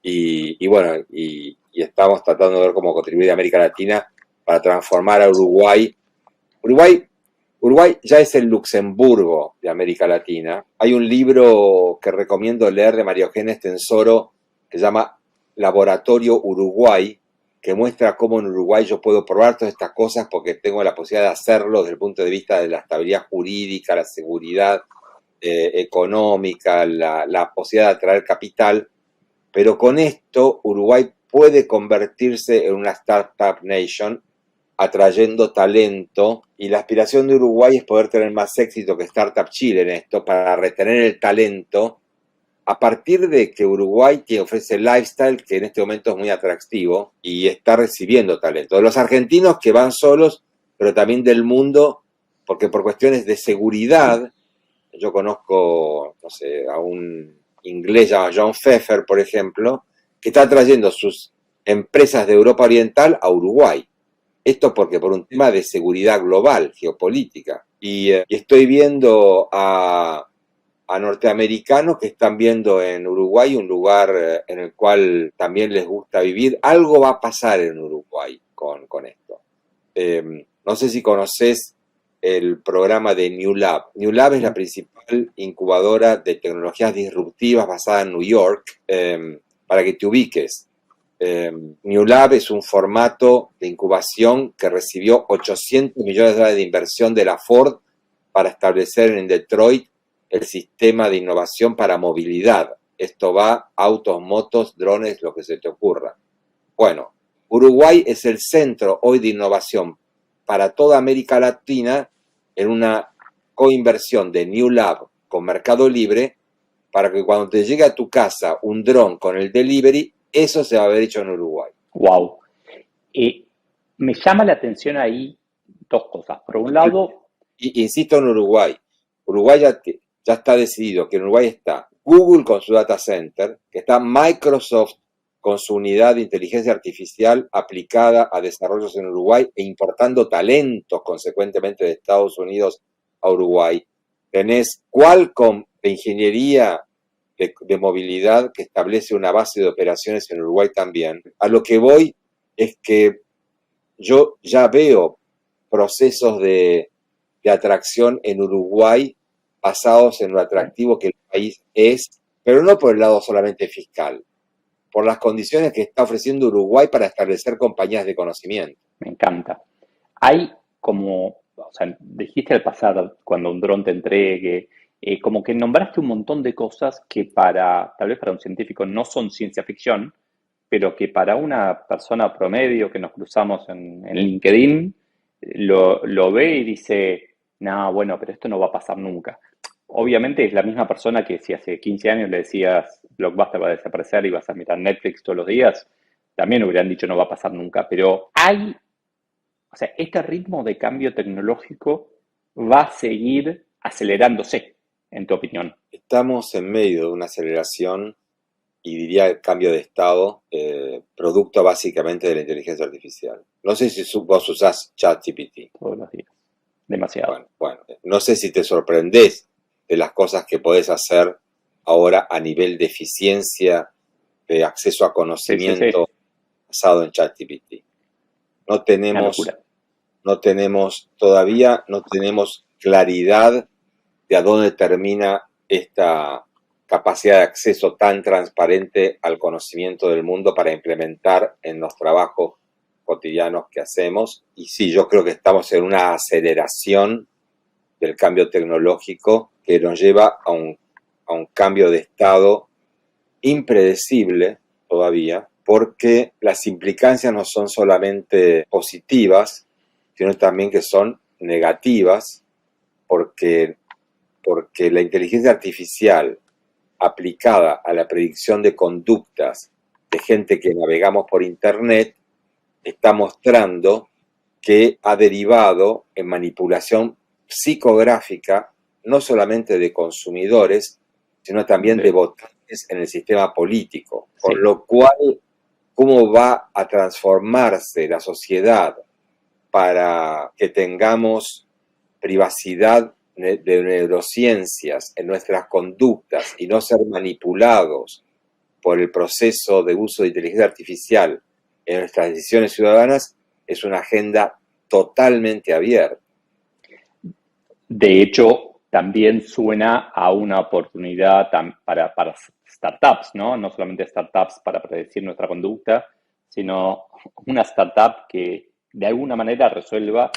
y bueno, y estamos tratando de ver cómo contribuir a América Latina para transformar a Uruguay. Uruguay ya es el Luxemburgo de América Latina. Hay un libro que recomiendo leer de María Eugenia Estensoro que se llama Laboratorio Uruguay, que muestra cómo en Uruguay yo puedo probar todas estas cosas porque tengo la posibilidad de hacerlo desde el punto de vista de la estabilidad jurídica, la seguridad económica, la posibilidad de atraer capital. Pero con esto Uruguay puede convertirse en una startup nation atrayendo talento y la aspiración de Uruguay es poder tener más éxito que Startup Chile en esto para retener el talento a partir de que Uruguay te ofrece lifestyle que en este momento es muy atractivo y está recibiendo talento. De los argentinos que van solos, pero también del mundo, porque por cuestiones de seguridad, yo conozco, no sé, a un inglés llamado John Pfeffer, por ejemplo, que está trayendo sus empresas de Europa Oriental a Uruguay. Esto porque por un tema de seguridad global, geopolítica. Y estoy viendo a norteamericanos que están viendo en Uruguay un lugar en el cual también les gusta vivir. Algo va a pasar en Uruguay con esto. No sé si conoces el programa de New Lab. New Lab es la principal incubadora de tecnologías disruptivas basada en New York. Para que te ubiques, New Lab es un formato de incubación que recibió $800 millones de inversión de la Ford para establecer en Detroit el sistema de innovación para movilidad. Esto va autos, motos, drones, lo que se te ocurra. Bueno, Uruguay es el centro hoy de innovación para toda América Latina en una coinversión de New Lab con Mercado Libre para que cuando te llegue a tu casa un dron con el delivery, eso se va a haber hecho en Uruguay. Wow. Me llama la atención ahí dos cosas. Por un lado... Insisto en Uruguay. Uruguay ya está decidido que en Uruguay está Google con su data center, que está Microsoft con su unidad de inteligencia artificial aplicada a desarrollos en Uruguay e importando talentos consecuentemente de Estados Unidos a Uruguay. Tenés Qualcomm de ingeniería de movilidad que establece una base de operaciones en Uruguay también. A lo que voy es que yo ya veo procesos de atracción en Uruguay basados en lo atractivo que el país es, pero no por el lado solamente fiscal, por las condiciones que está ofreciendo Uruguay para establecer compañías de conocimiento. Me encanta. Hay dijiste al pasar, cuando un dron te entregue, como que nombraste un montón de cosas que tal vez para un científico no son ciencia ficción, pero que para una persona promedio que nos cruzamos en LinkedIn, lo ve y dice, no, bueno, pero esto no va a pasar nunca. obviamente es la misma persona que si hace 15 años le decías Blockbuster va a desaparecer y vas a mirar Netflix todos los días, también hubieran dicho no va a pasar nunca. Pero o sea, este ritmo de cambio tecnológico va a seguir acelerándose, en tu opinión. Estamos en medio de una aceleración y diría el cambio de estado, producto básicamente de la inteligencia artificial. No sé si vos usás ChatGPT. Todos los días. Demasiado. Bueno, no sé si te sorprendés de las cosas que podés hacer ahora a nivel de eficiencia, de acceso a conocimiento basado en ChatGPT. Todavía no tenemos claridad de a dónde termina esta capacidad de acceso tan transparente al conocimiento del mundo para implementar en los trabajos cotidianos que hacemos. Y sí, yo creo que estamos en una aceleración del cambio tecnológico que nos lleva a un cambio de estado impredecible todavía, porque las implicancias no son solamente positivas, sino también que son negativas, porque la inteligencia artificial aplicada a la predicción de conductas de gente que navegamos por Internet está mostrando que ha derivado en manipulación psicográfica, no solamente de consumidores, sino también de votantes en el sistema político. Con lo cual, ¿cómo va a transformarse la sociedad para que tengamos privacidad de neurociencias en nuestras conductas y no ser manipulados por el proceso de uso de inteligencia artificial en nuestras decisiones ciudadanas? Es una agenda totalmente abierta. De hecho, también suena a una oportunidad para startups, ¿no? No solamente startups para predecir nuestra conducta, sino una startup que de alguna manera resuelva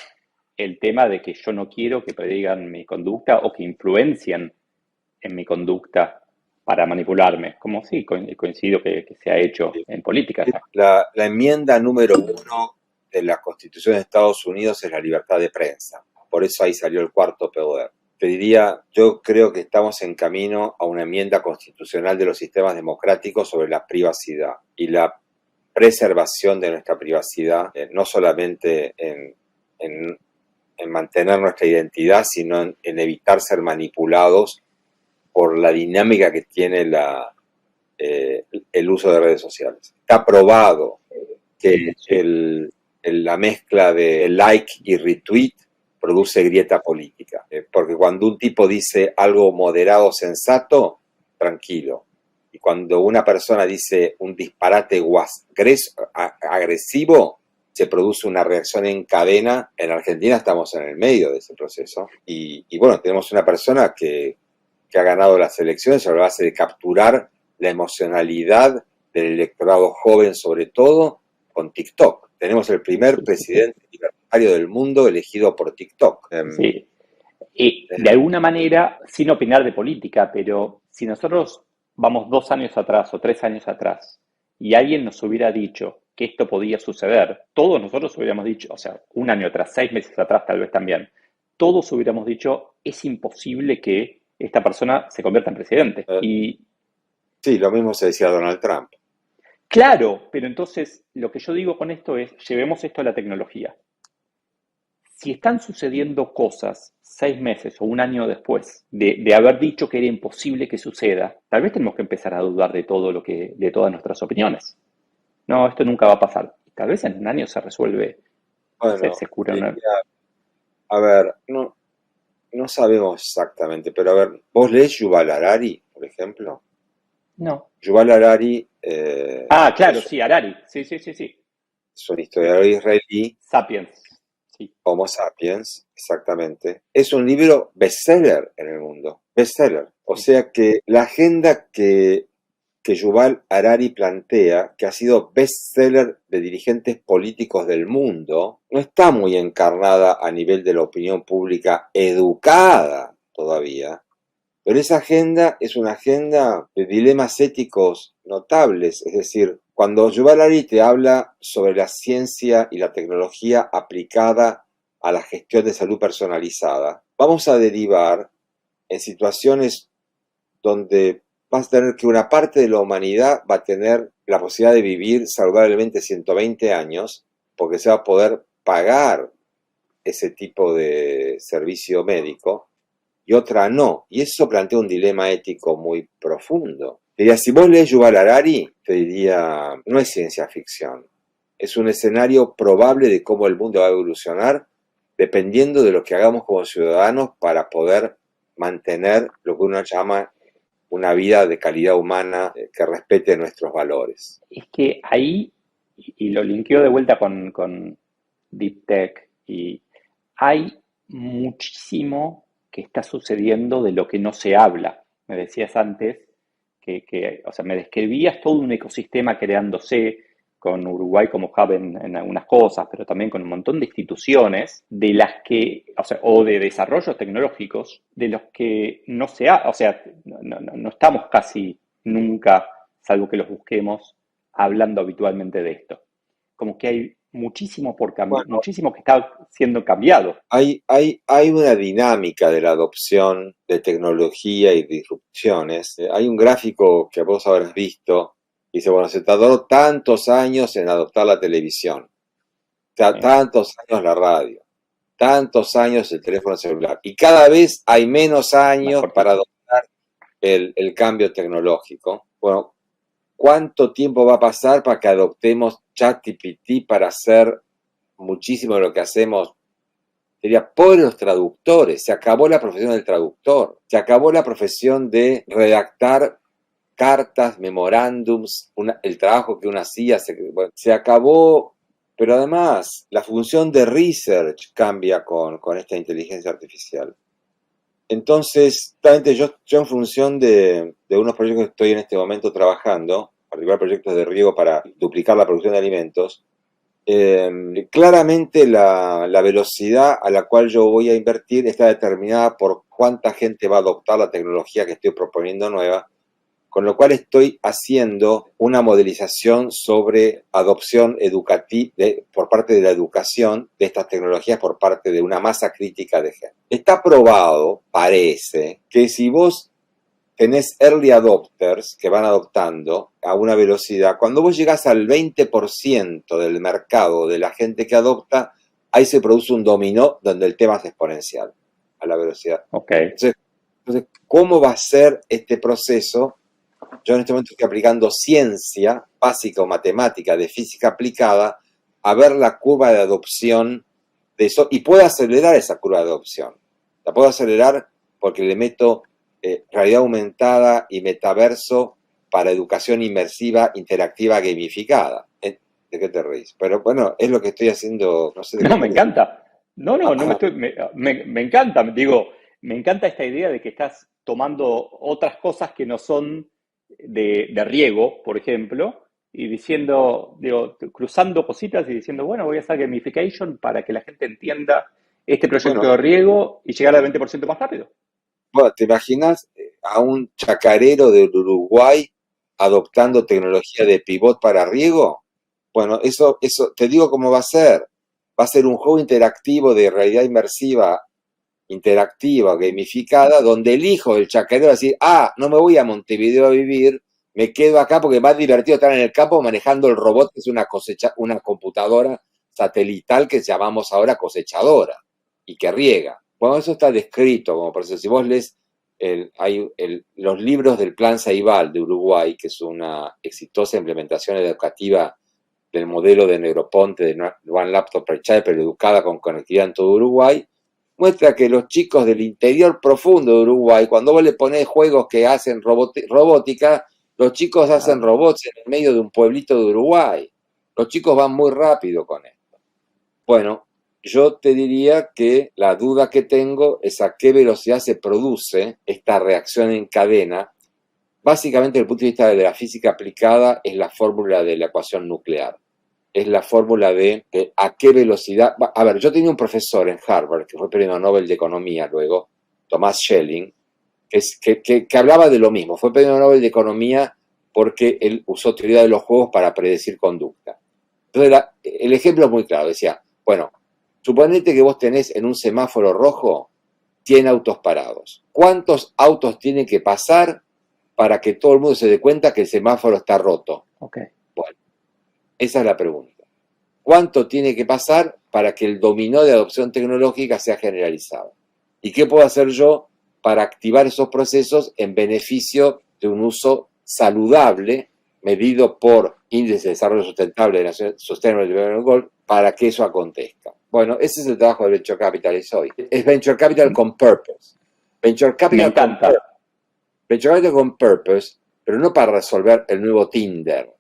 el tema de que yo no quiero que predigan mi conducta o que influencien en mi conducta para manipularme, como sí, coincido que se ha hecho en política. La enmienda número 1 de la Constitución de Estados Unidos es la libertad de prensa. Por eso ahí salió el cuarto poder. Te diría, yo creo que estamos en camino a una enmienda constitucional de los sistemas democráticos sobre la privacidad y la preservación de nuestra privacidad, no solamente en mantener nuestra identidad, sino en evitar ser manipulados por la dinámica que tiene el uso de redes sociales. Está probado que la mezcla de like y retweet produce grieta política, porque cuando un tipo dice algo moderado, sensato, tranquilo, y cuando una persona dice un disparate agresivo, se produce una reacción en cadena. En Argentina estamos en el medio de ese proceso. Y bueno, tenemos una persona que ha ganado las elecciones sobre la base de capturar la emocionalidad del electorado joven, sobre todo con TikTok. Tenemos el primer presidente libertario del mundo elegido por TikTok. Sí. Y de alguna manera, sin opinar de política, pero si nosotros vamos 2 años atrás o 3 años atrás y alguien nos hubiera dicho que esto podía suceder, todos nosotros hubiéramos dicho, o sea, 1 año atrás, 6 meses atrás tal vez también, todos hubiéramos dicho, es imposible que esta persona se convierta en presidente. Sí, lo mismo se decía Donald Trump. Claro, pero entonces lo que yo digo con esto es, llevemos esto a la tecnología. Si están sucediendo cosas 6 meses o 1 año después de haber dicho que era imposible que suceda, tal vez tenemos que empezar a dudar de de todas nuestras opiniones. No, esto nunca va a pasar. Tal vez en 1 año se resuelve, bueno, se cura. A ver, no sabemos exactamente, pero a ver, ¿vos lees Yuval Harari, por ejemplo? No. Yuval Harari... claro, sí, Harari. Sí. Es un historiador israelí. Sapiens. Sí. Homo Sapiens, exactamente. Es un libro bestseller en el mundo. Bestseller. O sea que la agenda que Yuval Harari plantea, que ha sido bestseller de dirigentes políticos del mundo, no está muy encarnada a nivel de la opinión pública educada todavía. Pero esa agenda es una agenda de dilemas éticos notables. Es decir, cuando Yuval Harari te habla sobre la ciencia y la tecnología aplicada a la gestión de salud personalizada, vamos a derivar en situaciones donde vas a tener que una parte de la humanidad va a tener la posibilidad de vivir saludablemente 120 años, porque se va a poder pagar ese tipo de servicio médico, y otra no. Y eso plantea un dilema ético muy profundo. Diría, si vos lees Yuval Harari, te diría, no es ciencia ficción. Es un escenario probable de cómo el mundo va a evolucionar dependiendo de lo que hagamos como ciudadanos para poder mantener lo que uno llama una vida de calidad humana que respete nuestros valores. Es que ahí, y lo linkeo de vuelta con Deep Tech, y hay muchísimo que está sucediendo de lo que no se habla. Me decías antes o sea, me describías todo un ecosistema creándose con Uruguay como hub en algunas cosas, pero también con un montón de instituciones de las que, o sea, o de desarrollos tecnológicos de los que no se ha, o sea, no estamos casi nunca, salvo que los busquemos, hablando habitualmente de esto. Como que hay muchísimo Bueno, muchísimo que está siendo cambiado. hay una dinámica de la adopción de tecnología y disrupciones. Hay un gráfico que vos habrás visto. Dice, bueno, se tardó tantos años en adoptar la televisión, tantos años la radio, tantos años el teléfono celular. Y cada vez hay menos años para adoptar el cambio tecnológico. Bueno, ¿cuánto tiempo va a pasar para que adoptemos ChatGPT para hacer muchísimo de lo que hacemos? Sería por los traductores. Se acabó la profesión del traductor. Se acabó la profesión de redactar cartas, memorándums, el trabajo que uno hacía. Se acabó, pero además la función de research cambia con esta inteligencia artificial. Entonces, yo en función de unos proyectos que estoy en este momento trabajando, en particular proyectos de riego para duplicar la producción de alimentos, claramente la velocidad a la cual yo voy a invertir está determinada por cuánta gente va a adoptar la tecnología que estoy proponiendo nueva, con lo cual estoy haciendo una modelización sobre adopción educativa por parte de la educación de estas tecnologías por parte de una masa crítica de gente. Está probado, parece, que si vos tenés early adopters que van adoptando a una velocidad, cuando vos llegás al 20% del mercado de la gente que adopta, ahí se produce un dominó donde el tema es exponencial a la velocidad. Okay. Entonces, ¿cómo va a ser este proceso? Yo en este momento estoy aplicando ciencia básica o matemática de física aplicada a ver la curva de adopción de eso y puedo acelerar esa curva de adopción. La puedo acelerar porque le meto realidad aumentada y metaverso para educación inmersiva, interactiva, gamificada. ¿De qué te reís? Pero bueno, es lo que estoy haciendo. No sé. No, me encanta. No me encanta. Digo, me encanta esta idea de que estás tomando otras cosas que no son de riego, por ejemplo, y diciendo, digo, cruzando cositas y diciendo, bueno, voy a hacer gamification para que la gente entienda este proyecto de riego y llegar al 20% más rápido. Bueno, ¿te imaginas a un chacarero del Uruguay adoptando tecnología de pivot para riego? Bueno, eso te digo cómo va a ser. Va a ser un juego interactivo de realidad inmersiva, interactiva, gamificada, donde el hijo del chacarero va a decir, no me voy a Montevideo a vivir, me quedo acá porque es más divertido estar en el campo manejando el robot, que es una computadora satelital que llamamos ahora cosechadora y que riega. Bueno, eso está descrito, como por eso, si vos lees los libros del Plan Ceibal de Uruguay, que es una exitosa implementación educativa del modelo de Negroponte de One Laptop per Child, pero educada con conectividad en todo Uruguay, muestra que los chicos del interior profundo de Uruguay, cuando vos le ponés juegos que hacen robótica, los chicos hacen robots en el medio de un pueblito de Uruguay. Los chicos van muy rápido con esto. Bueno, yo te diría que la duda que tengo es a qué velocidad se produce esta reacción en cadena. Básicamente, desde el punto de vista de la física aplicada, es la fórmula de la ecuación nuclear. Es la fórmula de a qué velocidad. A ver, yo tenía un profesor en Harvard, que fue premio Nobel de Economía luego, Thomas Schelling, que hablaba de lo mismo. Fue premio Nobel de Economía porque él usó teoría de los juegos para predecir conducta. Entonces, el ejemplo es muy claro. Decía, bueno, suponete que vos tenés en un semáforo rojo 100 autos parados. ¿Cuántos autos tienen que pasar para que todo el mundo se dé cuenta que el semáforo está roto? Ok. Bueno, esa es la pregunta. ¿Cuánto tiene que pasar para que el dominó de adopción tecnológica sea generalizado? ¿Y qué puedo hacer yo para activar esos procesos en beneficio de un uso saludable, medido por Índice de Desarrollo Sustentable de Naciones Sustainable Development Goals, para que eso acontezca? Bueno, ese es el trabajo de Venture Capital hoy. Es Venture Capital con purpose. Venture Me Capital encanta. Venture Capital con purpose, pero no para resolver el nuevo Tinder,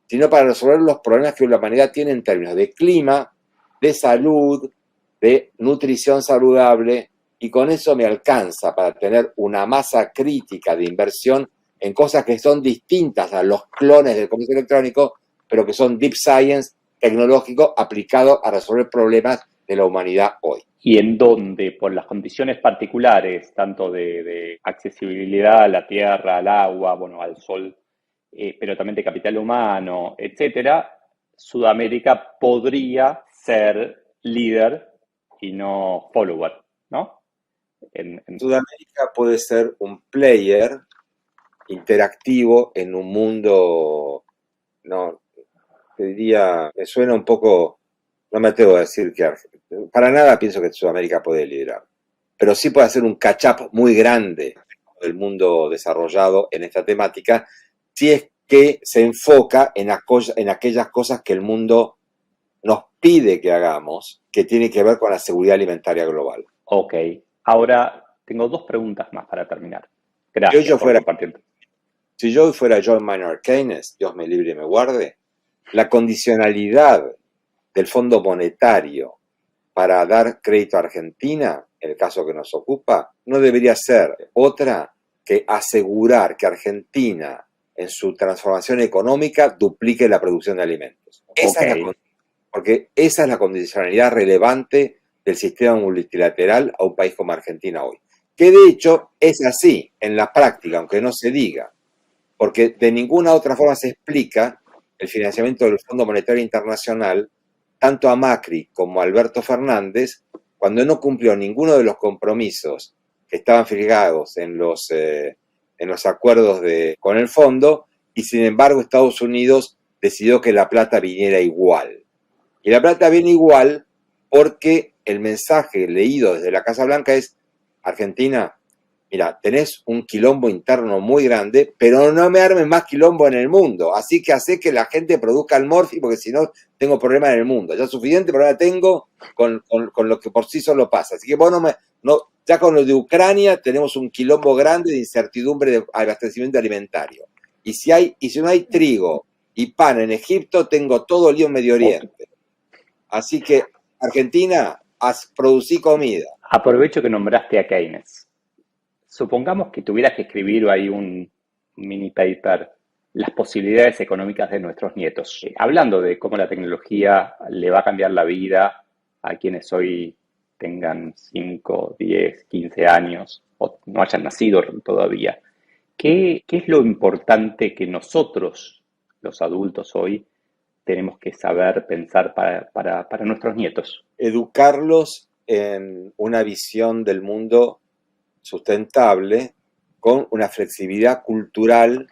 sino para resolver los problemas que la humanidad tiene en términos de clima, de salud, de nutrición saludable, y con eso me alcanza para tener una masa crítica de inversión en cosas que son distintas a los clones del comercio electrónico, pero que son deep science tecnológico aplicado a resolver problemas de la humanidad hoy. Y en donde, por las condiciones particulares, tanto de accesibilidad a la tierra, al agua, bueno, al sol, pero también de capital humano, etcétera, Sudamérica podría ser líder y no follower, ¿no? Sudamérica puede ser un player interactivo en un mundo, no, te diría, me suena un poco, no me atrevo a decir que para nada pienso que Sudamérica puede liderar, pero sí puede hacer un catch-up muy grande del mundo desarrollado en esta temática, si es que se enfoca en aquellas cosas que el mundo nos pide que hagamos, que tiene que ver con la seguridad alimentaria global. Ok, ahora tengo dos preguntas más para terminar. Gracias por compartir. Si yo fuera John Maynard Keynes, Dios me libre y me guarde, la condicionalidad del Fondo Monetario para dar crédito a Argentina, en el caso que nos ocupa, no debería ser otra que asegurar que Argentina, en su transformación económica, duplique la producción de alimentos. Porque esa es la condicionalidad relevante del sistema multilateral a un país como Argentina hoy. Que de hecho es así en la práctica, aunque no se diga, porque de ninguna otra forma se explica el financiamiento del Fondo Monetario Internacional tanto a Macri como a Alberto Fernández cuando no cumplió ninguno de los compromisos que estaban fijados en los acuerdos con el fondo, y sin embargo Estados Unidos decidió que la plata viniera igual. Y la plata viene igual porque el mensaje leído desde la Casa Blanca es: Argentina, mira, tenés un quilombo interno muy grande, pero no me armes más quilombo en el mundo. Así que hace que la gente produzca el morfi, porque si no, tengo problemas en el mundo. Ya suficiente problema tengo con lo que por sí solo pasa. Así que vos ya con lo de Ucrania tenemos un quilombo grande de incertidumbre de abastecimiento alimentario. Y si no hay trigo y pan en Egipto, tengo todo lío en Medio Oriente. Así que, Argentina, producí comida. Aprovecho que nombraste a Keynes. Supongamos que tuvieras que escribir ahí un mini paper, las posibilidades económicas de nuestros nietos, hablando de cómo la tecnología le va a cambiar la vida a quienes hoy tengan 5, 10, 15 años o no hayan nacido todavía. ¿Qué es lo importante que nosotros, los adultos hoy, tenemos que saber pensar para nuestros nietos? Educarlos en una visión del mundo sustentable, con una flexibilidad cultural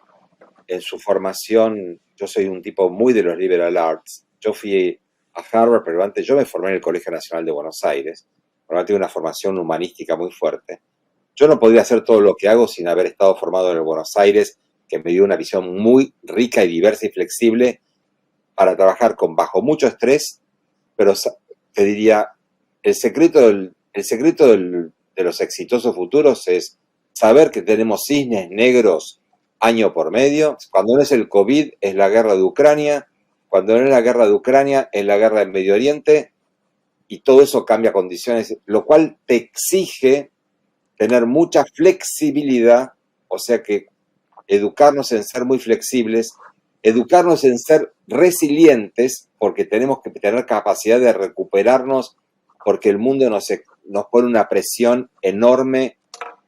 en su formación. Yo soy un tipo muy de los liberal arts. Yo fui a Harvard, pero antes yo me formé en el Colegio Nacional de Buenos Aires. Ahora tengo una formación humanística muy fuerte. Yo no podría hacer todo lo que hago sin haber estado formado en el Buenos Aires, que me dio una visión muy rica y diversa y flexible para trabajar bajo mucho estrés, pero te diría, el secreto de los exitosos futuros es saber que tenemos cisnes negros año por medio. Cuando no es el COVID, es la guerra de Ucrania. Cuando no es la guerra de Ucrania, es la guerra del Medio Oriente. Y todo eso cambia condiciones, lo cual te exige tener mucha flexibilidad, o sea que educarnos en ser muy flexibles, educarnos en ser resilientes, porque tenemos que tener capacidad de recuperarnos, porque el mundo nos pone una presión enorme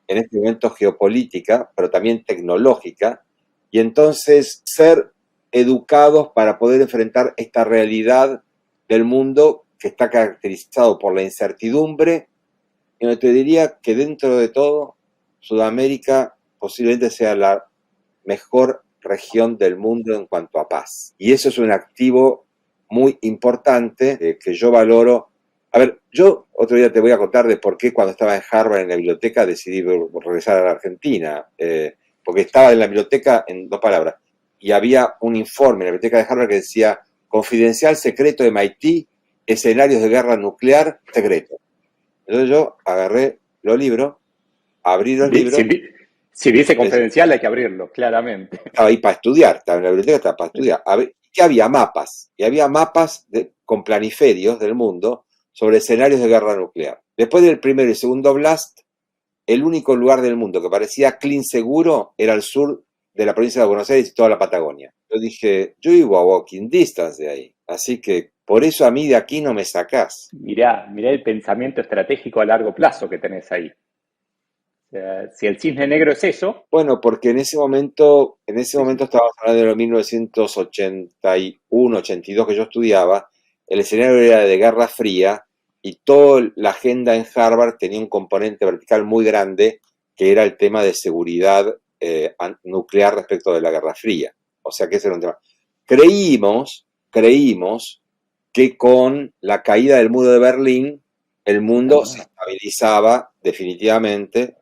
en este momento geopolítica, pero también tecnológica, y entonces ser educados para poder enfrentar esta realidad del mundo que está caracterizado por la incertidumbre, y donde te diría que dentro de todo, Sudamérica posiblemente sea la mejor región del mundo en cuanto a paz. Y eso es un activo muy importante que yo valoro. A ver, yo otro día te voy a contar de por qué cuando estaba en Harvard en la biblioteca decidí regresar a la Argentina. Porque estaba en la biblioteca en 2 palabras. Y había un informe en la biblioteca de Harvard que decía confidencial secreto de MIT, escenarios de guerra nuclear secreto. Entonces yo agarré los libros, abrí los libros. Si dice confidencial hay que abrirlo, claramente. Estaba ahí para estudiar, estaba en la biblioteca, estaba para estudiar. Que había mapas, y había mapas con planiferios del mundo sobre escenarios de guerra nuclear. Después del primero y segundo blast, el único lugar del mundo que parecía clean seguro era el sur de la provincia de Buenos Aires y toda la Patagonia. Yo dije, yo vivo a walking distance de ahí, así que por eso a mí de aquí no me sacás. Mirá el pensamiento estratégico a largo plazo que tenés ahí. O sea, si el cisne negro es eso. Bueno, porque en ese momento estábamos hablando de los 1981, 82 que yo estudiaba, el escenario era de Guerra Fría y toda la agenda en Harvard tenía un componente vertical muy grande que era el tema de seguridad nuclear respecto de la Guerra Fría. O sea que ese era un tema. Creímos que con la caída del muro de Berlín el mundo se estabilizaba definitivamente.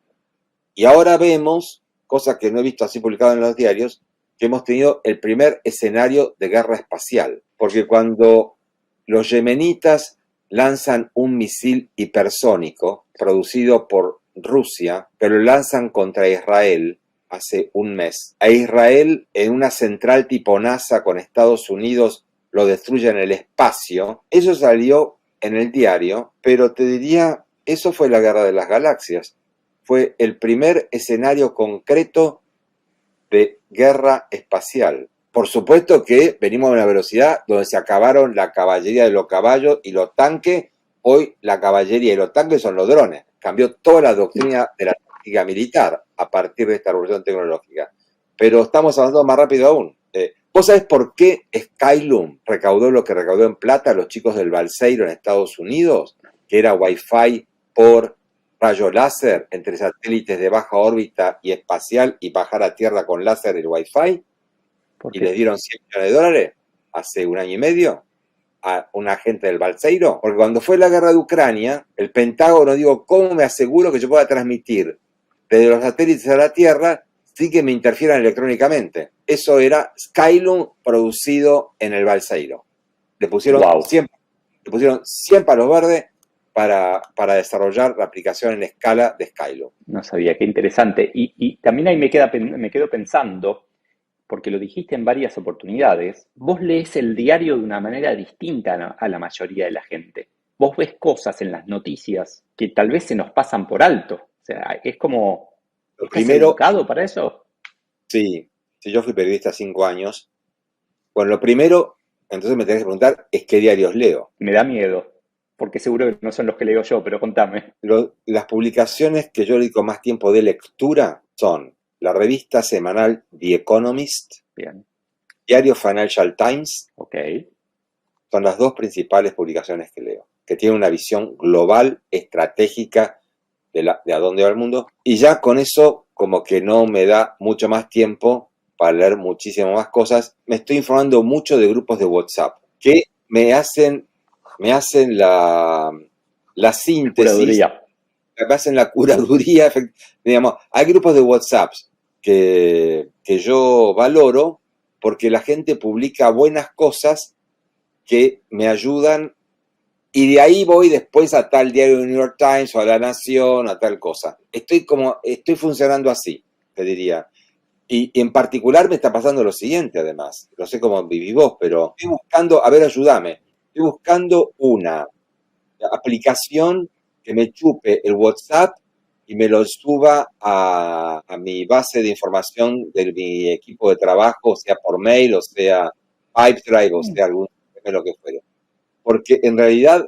Y ahora vemos, cosa que no he visto así publicado en los diarios, que hemos tenido el primer escenario de guerra espacial. Porque cuando los yemenitas lanzan un misil hipersónico producido por Rusia, pero lo lanzan contra Israel hace un mes, a Israel en una central tipo NASA con Estados Unidos lo destruye en el espacio, eso salió en el diario, pero te diría, eso fue la Guerra de las Galaxias. Fue el primer escenario concreto de guerra espacial. Por supuesto que venimos a una velocidad donde se acabaron la caballería de los caballos y los tanques. Hoy la caballería y los tanques son los drones. Cambió toda la doctrina de la táctica militar a partir de esta revolución tecnológica. Pero estamos avanzando más rápido aún. ¿Vos sabés por qué Skylum recaudó lo que recaudó en plata a los chicos del Balseiro en Estados Unidos? Que era Wi-Fi por rayo láser entre satélites de baja órbita y espacial y bajar a tierra con láser el Wi-Fi, y les dieron $100 millones hace 1 año y medio a un agente del Balseiro, porque cuando fue la guerra de Ucrania, el Pentágono dijo, ¿cómo me aseguro que yo pueda transmitir desde los satélites a la Tierra sin que me interfieran electrónicamente? Eso era Skylum producido en el Balseiro. Le pusieron 100 palos verdes para desarrollar la aplicación en escala de Skylum. No sabía, qué interesante. Y también ahí me quedo pensando, porque lo dijiste en varias oportunidades, vos lees el diario de una manera distinta a la mayoría de la gente. Vos ves cosas en las noticias que tal vez se nos pasan por alto. O sea, es como... ¿Estás educado para eso? Sí, yo fui periodista 5 años. Bueno, lo primero, entonces me tenés que preguntar, es qué diarios leo. Me da miedo, porque seguro que no son los que leo yo, pero contame. Las publicaciones que yo dedico más tiempo de lectura son la revista semanal The Economist, bien, diario Financial Times. Okay. Son las 2 principales publicaciones que leo, que tienen una visión global, estratégica de a dónde va el mundo. Y ya con eso, como que no me da mucho más tiempo para leer muchísimas más cosas. Me estoy informando mucho de grupos de WhatsApp que me hacen la síntesis, me hacen la curaduría. Digamos, hay grupos de WhatsApp que yo valoro porque la gente publica buenas cosas que me ayudan, y de ahí voy después a tal diario de New York Times o a La Nación, a tal cosa. Estoy funcionando así, te diría. Y en particular me está pasando lo siguiente, además. No sé cómo vivís vos, pero estoy buscando, ayúdame. Estoy buscando una aplicación que me chupe el WhatsApp y me lo suba a mi base de información de mi equipo de trabajo, sea por mail, o sea Pipedrive, o sea lo que fuera. Porque en realidad,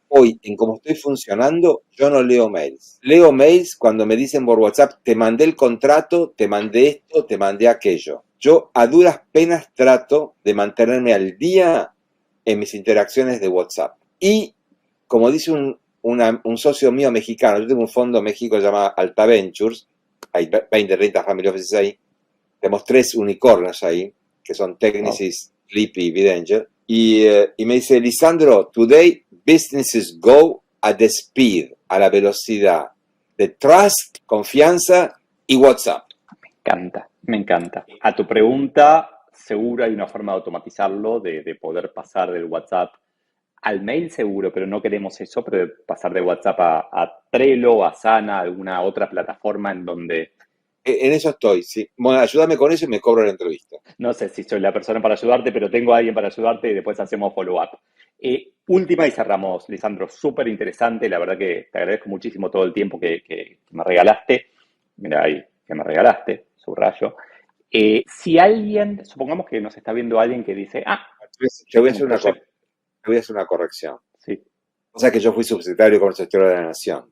hoy, en cómo estoy funcionando, yo no leo mails. Leo mails cuando me dicen por WhatsApp, te mandé el contrato, te mandé esto, te mandé aquello. Yo a duras penas trato de mantenerme al día en mis interacciones de WhatsApp. Y, como dice un un socio mío mexicano, yo tengo un fondo en México que se llama Alta Ventures, hay 20, 30 family offices ahí, tenemos 3 unicornios ahí, que son Technisys, Clippy y Vidanger, y me dice, Lisandro, today businesses go at the speed, a la velocidad de trust, confianza y WhatsApp. Me encanta. A tu pregunta, seguro hay una forma de automatizarlo, de poder pasar del WhatsApp al mail seguro, pero no queremos eso, pero de pasar de WhatsApp a Trello, a Asana, alguna otra plataforma en donde... En eso estoy, sí. Bueno, ayúdame con eso y me cobro la entrevista. No sé si soy la persona para ayudarte, pero tengo a alguien para ayudarte y después hacemos follow-up. Última y cerramos, Lisandro. Súper interesante. La verdad que te agradezco muchísimo todo el tiempo que me regalaste. Mira ahí, que me regalaste, subrayo. Si alguien, supongamos que nos está viendo alguien que dice, te voy a hacer una corrección. Sí. O sea que yo fui subsecretario de Comercio Exterior de la Nación,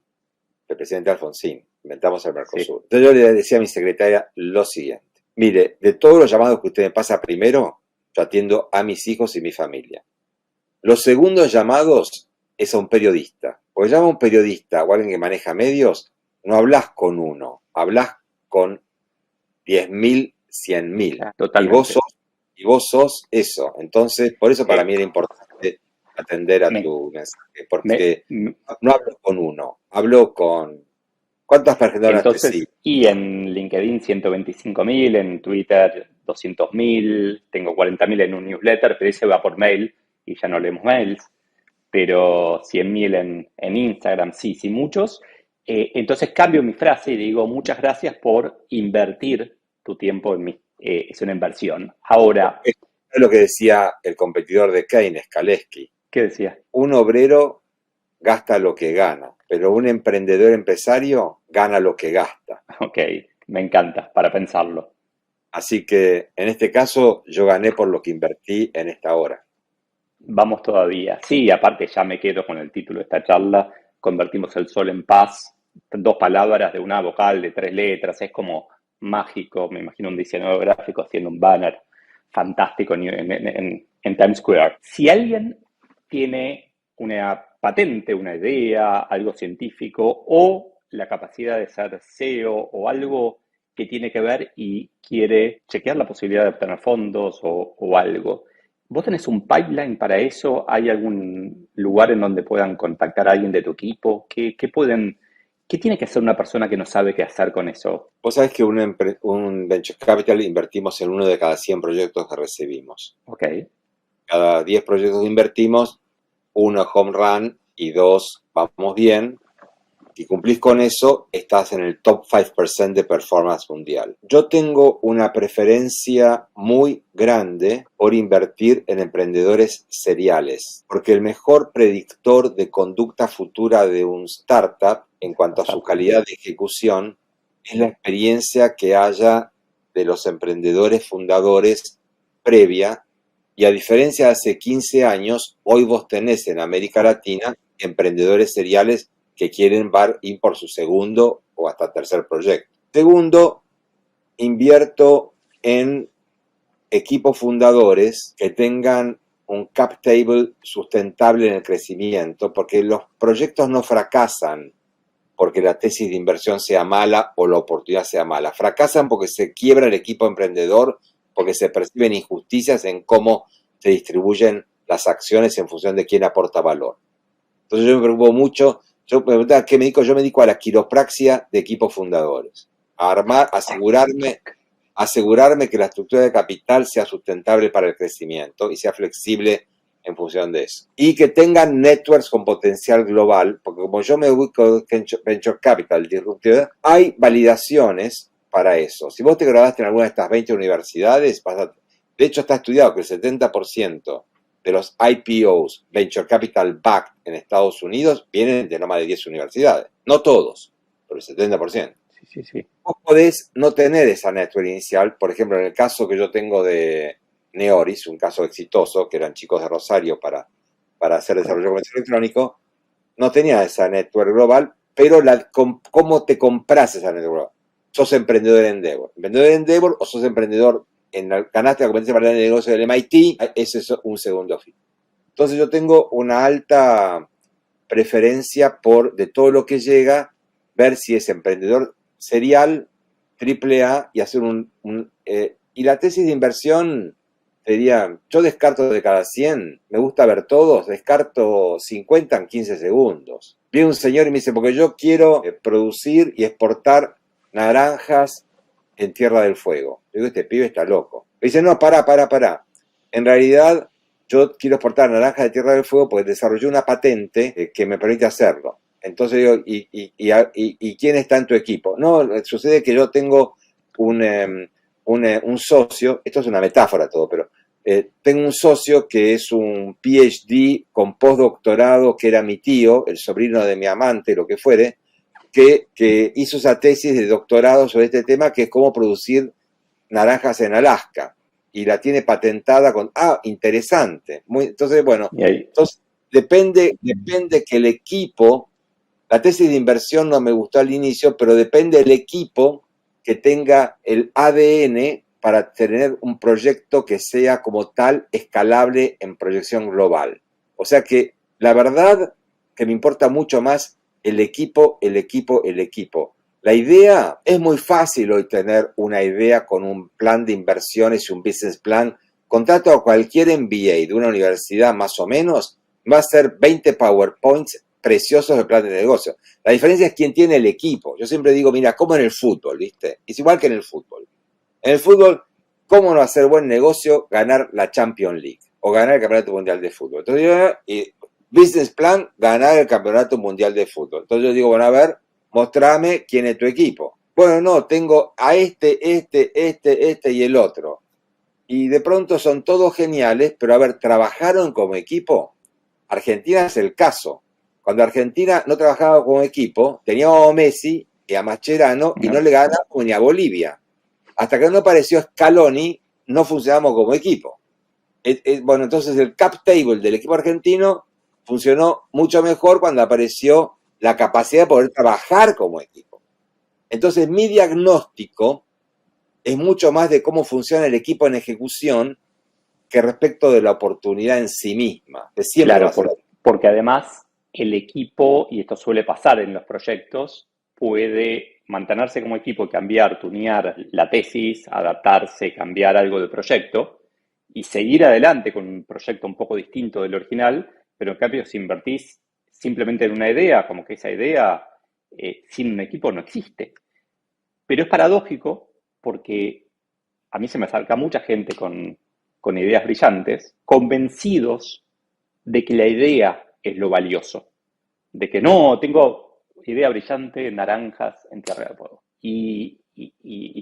el presidente Alfonsín. Inventamos el Mercosur. Sí. Entonces yo le decía a mi secretaria lo siguiente. Mire, de todos los llamados que usted me pasa primero, yo atiendo a mis hijos y mi familia. Los segundos llamados es a un periodista. Porque llama a un periodista o alguien que maneja medios, no hablas con uno, hablas con 10.000, 100.000. Totalmente. Y vos sos eso. Entonces, por eso para mí era importante atender a tu mensaje. Porque no hablo con uno, hablo con... ¿Cuántas personas te siguen? Y en LinkedIn 125.000, en Twitter 200.000, tengo 40.000 en un newsletter, pero ese va por mail y ya no leemos mails, pero 100.000 en Instagram, sí, muchos. Entonces cambio mi frase y digo, muchas gracias por invertir tu tiempo en mí. Es una inversión. Ahora... Es lo que decía el competidor de Keynes, Kaleski. ¿Qué decía? Un obrero gasta lo que gana, pero un emprendedor empresario gana lo que gasta. Ok, me encanta, para pensarlo. Así que en este caso yo gané por lo que invertí en esta hora. Vamos todavía. Sí, aparte ya me quedo con el título de esta charla, convertimos el sol en paz, 2 palabras de una vocal de 3 letras, es como mágico, me imagino un diseñador gráfico haciendo un banner fantástico en Times Square. Si alguien tiene una patente, una idea, algo científico o la capacidad de ser CEO o algo que tiene que ver y quiere chequear la posibilidad de obtener fondos o algo, ¿vos tenés un pipeline para eso? ¿Hay algún lugar en donde puedan contactar a alguien de tu equipo? ¿Qué tiene que hacer una persona que no sabe qué hacer con eso? Vos sabés que un Venture Capital invertimos en 1 de cada 100 proyectos que recibimos. Ok. Cada 10 proyectos que invertimos, 1 home run y 2 vamos bien. Si cumplís con eso, estás en el top 5% de performance mundial. Yo tengo una preferencia muy grande por invertir en emprendedores seriales, porque el mejor predictor de conducta futura de un startup en cuanto a su calidad de ejecución es la experiencia que haya de los emprendedores fundadores previa, y a diferencia de hace 15 años, hoy vos tenés en América Latina emprendedores seriales que quieren ir por su segundo o hasta tercer proyecto. Segundo, invierto en equipos fundadores que tengan un cap table sustentable en el crecimiento, porque los proyectos no fracasan porque la tesis de inversión sea mala o la oportunidad sea mala. Fracasan porque se quiebra el equipo emprendedor, porque se perciben injusticias en cómo se distribuyen las acciones en función de quién aporta valor. Entonces yo me preocupo mucho. Yo me preguntaba qué me dedico. Yo me dedico a la quiropraxia de equipos fundadores. A asegurarme que la estructura de capital sea sustentable para el crecimiento y sea flexible en función de eso. Y que tengan networks con potencial global, porque como yo me ubico en Venture Capital Disruptive, hay validaciones para eso. Si vos te graduaste en alguna de estas 20 universidades, de hecho está estudiado que el 70% de los IPOs Venture Capital Backed en Estados Unidos vienen de no más de 10 universidades. No todos, pero el 70%. Sí. Vos podés no tener esa network inicial. Por ejemplo, en el caso que yo tengo de Neoris, un caso exitoso, que eran chicos de Rosario para hacer desarrollo comercial electrónico, no tenía esa network global, pero ¿cómo te compras esa network global? ¿Sos emprendedor en Endeavor o sos emprendedor ganaste la competencia para el negocio del MIT? Ese es un segundo fin. Entonces yo tengo una alta preferencia por, de todo lo que llega, ver si es emprendedor serial, triple A, y hacer y la tesis de inversión sería, yo descarto de cada 100, me gusta ver todos, descarto 50 en 15 segundos. Viene un señor y me dice, porque yo quiero producir y exportar naranjas en Tierra del Fuego. Yo digo, este pibe está loco. Me dice, no, pará. En realidad, yo quiero exportar naranjas de Tierra del Fuego porque desarrollé una patente que me permite hacerlo. Entonces digo, ¿y quién está en tu equipo? No, sucede que yo tengo un socio, esto es una metáfora todo, pero tengo un socio que es un PhD con postdoctorado, que era mi tío, el sobrino de mi amante, lo que fuere, que hizo esa tesis de doctorado sobre este tema, que es cómo producir naranjas en Alaska. Y la tiene patentada con... interesante. Entonces, bueno, entonces depende que el equipo... La tesis de inversión no me gustó al inicio, pero depende del equipo que tenga el ADN para tener un proyecto que sea como tal escalable en proyección global. O sea que la verdad que me importa mucho más el equipo. La idea, es muy fácil hoy tener una idea con un plan de inversiones y un business plan. Contrato a cualquier MBA de una universidad más o menos, va a ser 20 PowerPoints preciosos de plan de negocio. La diferencia es quién tiene el equipo. Yo siempre digo, mira, como en el fútbol, ¿viste? Es igual que en el fútbol. En el fútbol, ¿cómo no hacer buen negocio? Ganar la Champions League o ganar el Campeonato Mundial de Fútbol. Entonces yo, business plan, ganar el Campeonato Mundial de Fútbol. Entonces yo digo, bueno, a ver, mostrame quién es tu equipo. Bueno, no, tengo a este y el otro. Y de pronto son todos geniales, pero a ver, ¿trabajaron como equipo? Argentina es el caso. Cuando Argentina no trabajaba como equipo, teníamos a Messi y a Mascherano y no le ganábamos ni a Bolivia. Hasta que no apareció Scaloni, no funcionamos como equipo. Bueno, entonces el cap table del equipo argentino funcionó mucho mejor cuando apareció la capacidad de poder trabajar como equipo. Entonces mi diagnóstico es mucho más de cómo funciona el equipo en ejecución que respecto de la oportunidad en sí misma. Claro, porque además el equipo, y esto suele pasar en los proyectos, puede mantenerse como equipo y cambiar, tunear la tesis, adaptarse, cambiar algo del proyecto y seguir adelante con un proyecto un poco distinto del original, pero en cambio si invertís simplemente en una idea, como que esa idea sin un equipo no existe. Pero es paradójico porque a mí se me acerca mucha gente con ideas brillantes, convencidos de que la idea es lo valioso, de que no, tengo idea brillante, naranjas en Tierra del Fuego. Y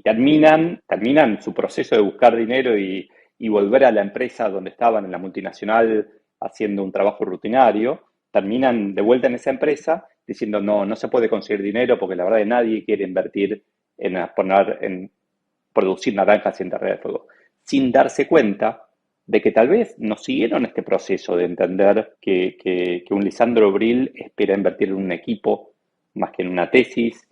terminan su proceso de buscar dinero y volver a la empresa donde estaban, en la multinacional, haciendo un trabajo rutinario, terminan de vuelta en esa empresa diciendo no se puede conseguir dinero porque la verdad que nadie quiere invertir en producir naranjas en Tierra del Fuego, sin darse cuenta de que tal vez no siguieron este proceso de entender que un Lisandro Brill espera invertir en un equipo más que en una tesis,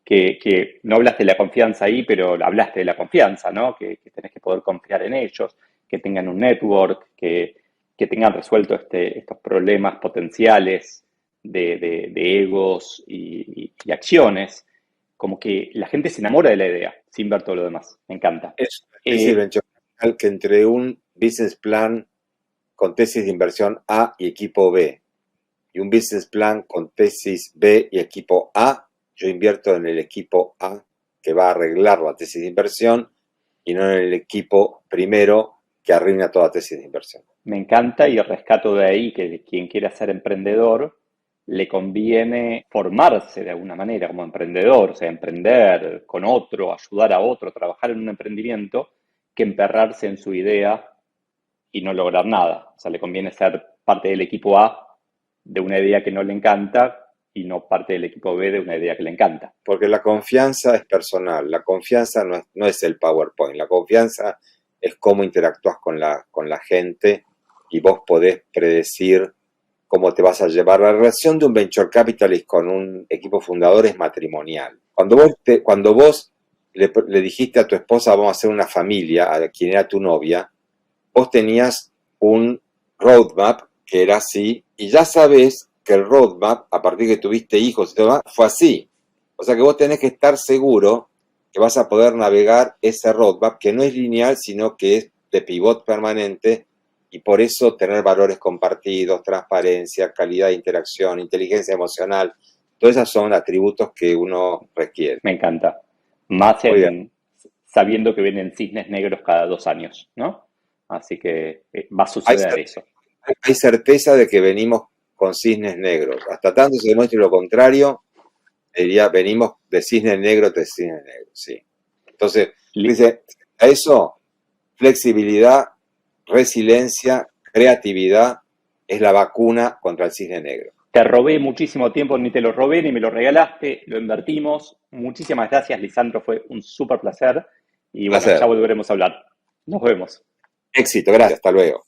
que no hablaste de la confianza ahí, pero hablaste de la confianza, ¿no? Que tenés que poder confiar en ellos, que tengan un network, que tengan resuelto estos problemas potenciales de egos y acciones. Como que la gente se enamora de la idea, sin ver todo lo demás. Me encanta. Es que entre un business plan con tesis de inversión A y equipo B y un business plan con tesis B y equipo A, yo invierto en el equipo A que va a arreglar la tesis de inversión y no en el equipo primero que arruina toda tesis de inversión. Me encanta y rescato de ahí que quien quiera ser emprendedor le conviene formarse de alguna manera como emprendedor, o sea, emprender con otro, ayudar a otro, trabajar en un emprendimiento, que emperrarse en su idea y no lograr nada. O sea, le conviene ser parte del equipo A de una idea que no le encanta y no parte del equipo B de una idea que le encanta. Porque la confianza es personal, la confianza no es el PowerPoint, la confianza es cómo interactúas con la gente y vos podés predecir cómo te vas a llevar. La relación de un venture capitalist con un equipo fundador es matrimonial. Cuando vos le dijiste a tu esposa, vamos a hacer una familia, a quien era tu novia, vos tenías un roadmap que era así, y ya sabés que el roadmap, a partir de que tuviste hijos y todo más, fue así. O sea que vos tenés que estar seguro que vas a poder navegar ese roadmap, que no es lineal, sino que es de pivot permanente, y por eso tener valores compartidos, transparencia, calidad de interacción, inteligencia emocional, todos esos son atributos que uno requiere. Me encanta. Más sabiendo que vienen cisnes negros cada 2 años, ¿no? Así que va a suceder eso. Hay certeza de que venimos con cisnes negros. Hasta tanto se demuestre lo contrario, diría, venimos de cisnes negros, sí. Entonces, dice, a eso, flexibilidad, resiliencia, creatividad, es la vacuna contra el cisne negro. Te robé muchísimo tiempo, ni te lo robé, ni me lo regalaste, lo invertimos. Muchísimas gracias, Lisandro, fue un súper placer. Y bueno, ya volveremos a hablar. Nos vemos. Éxito, gracias, hasta luego.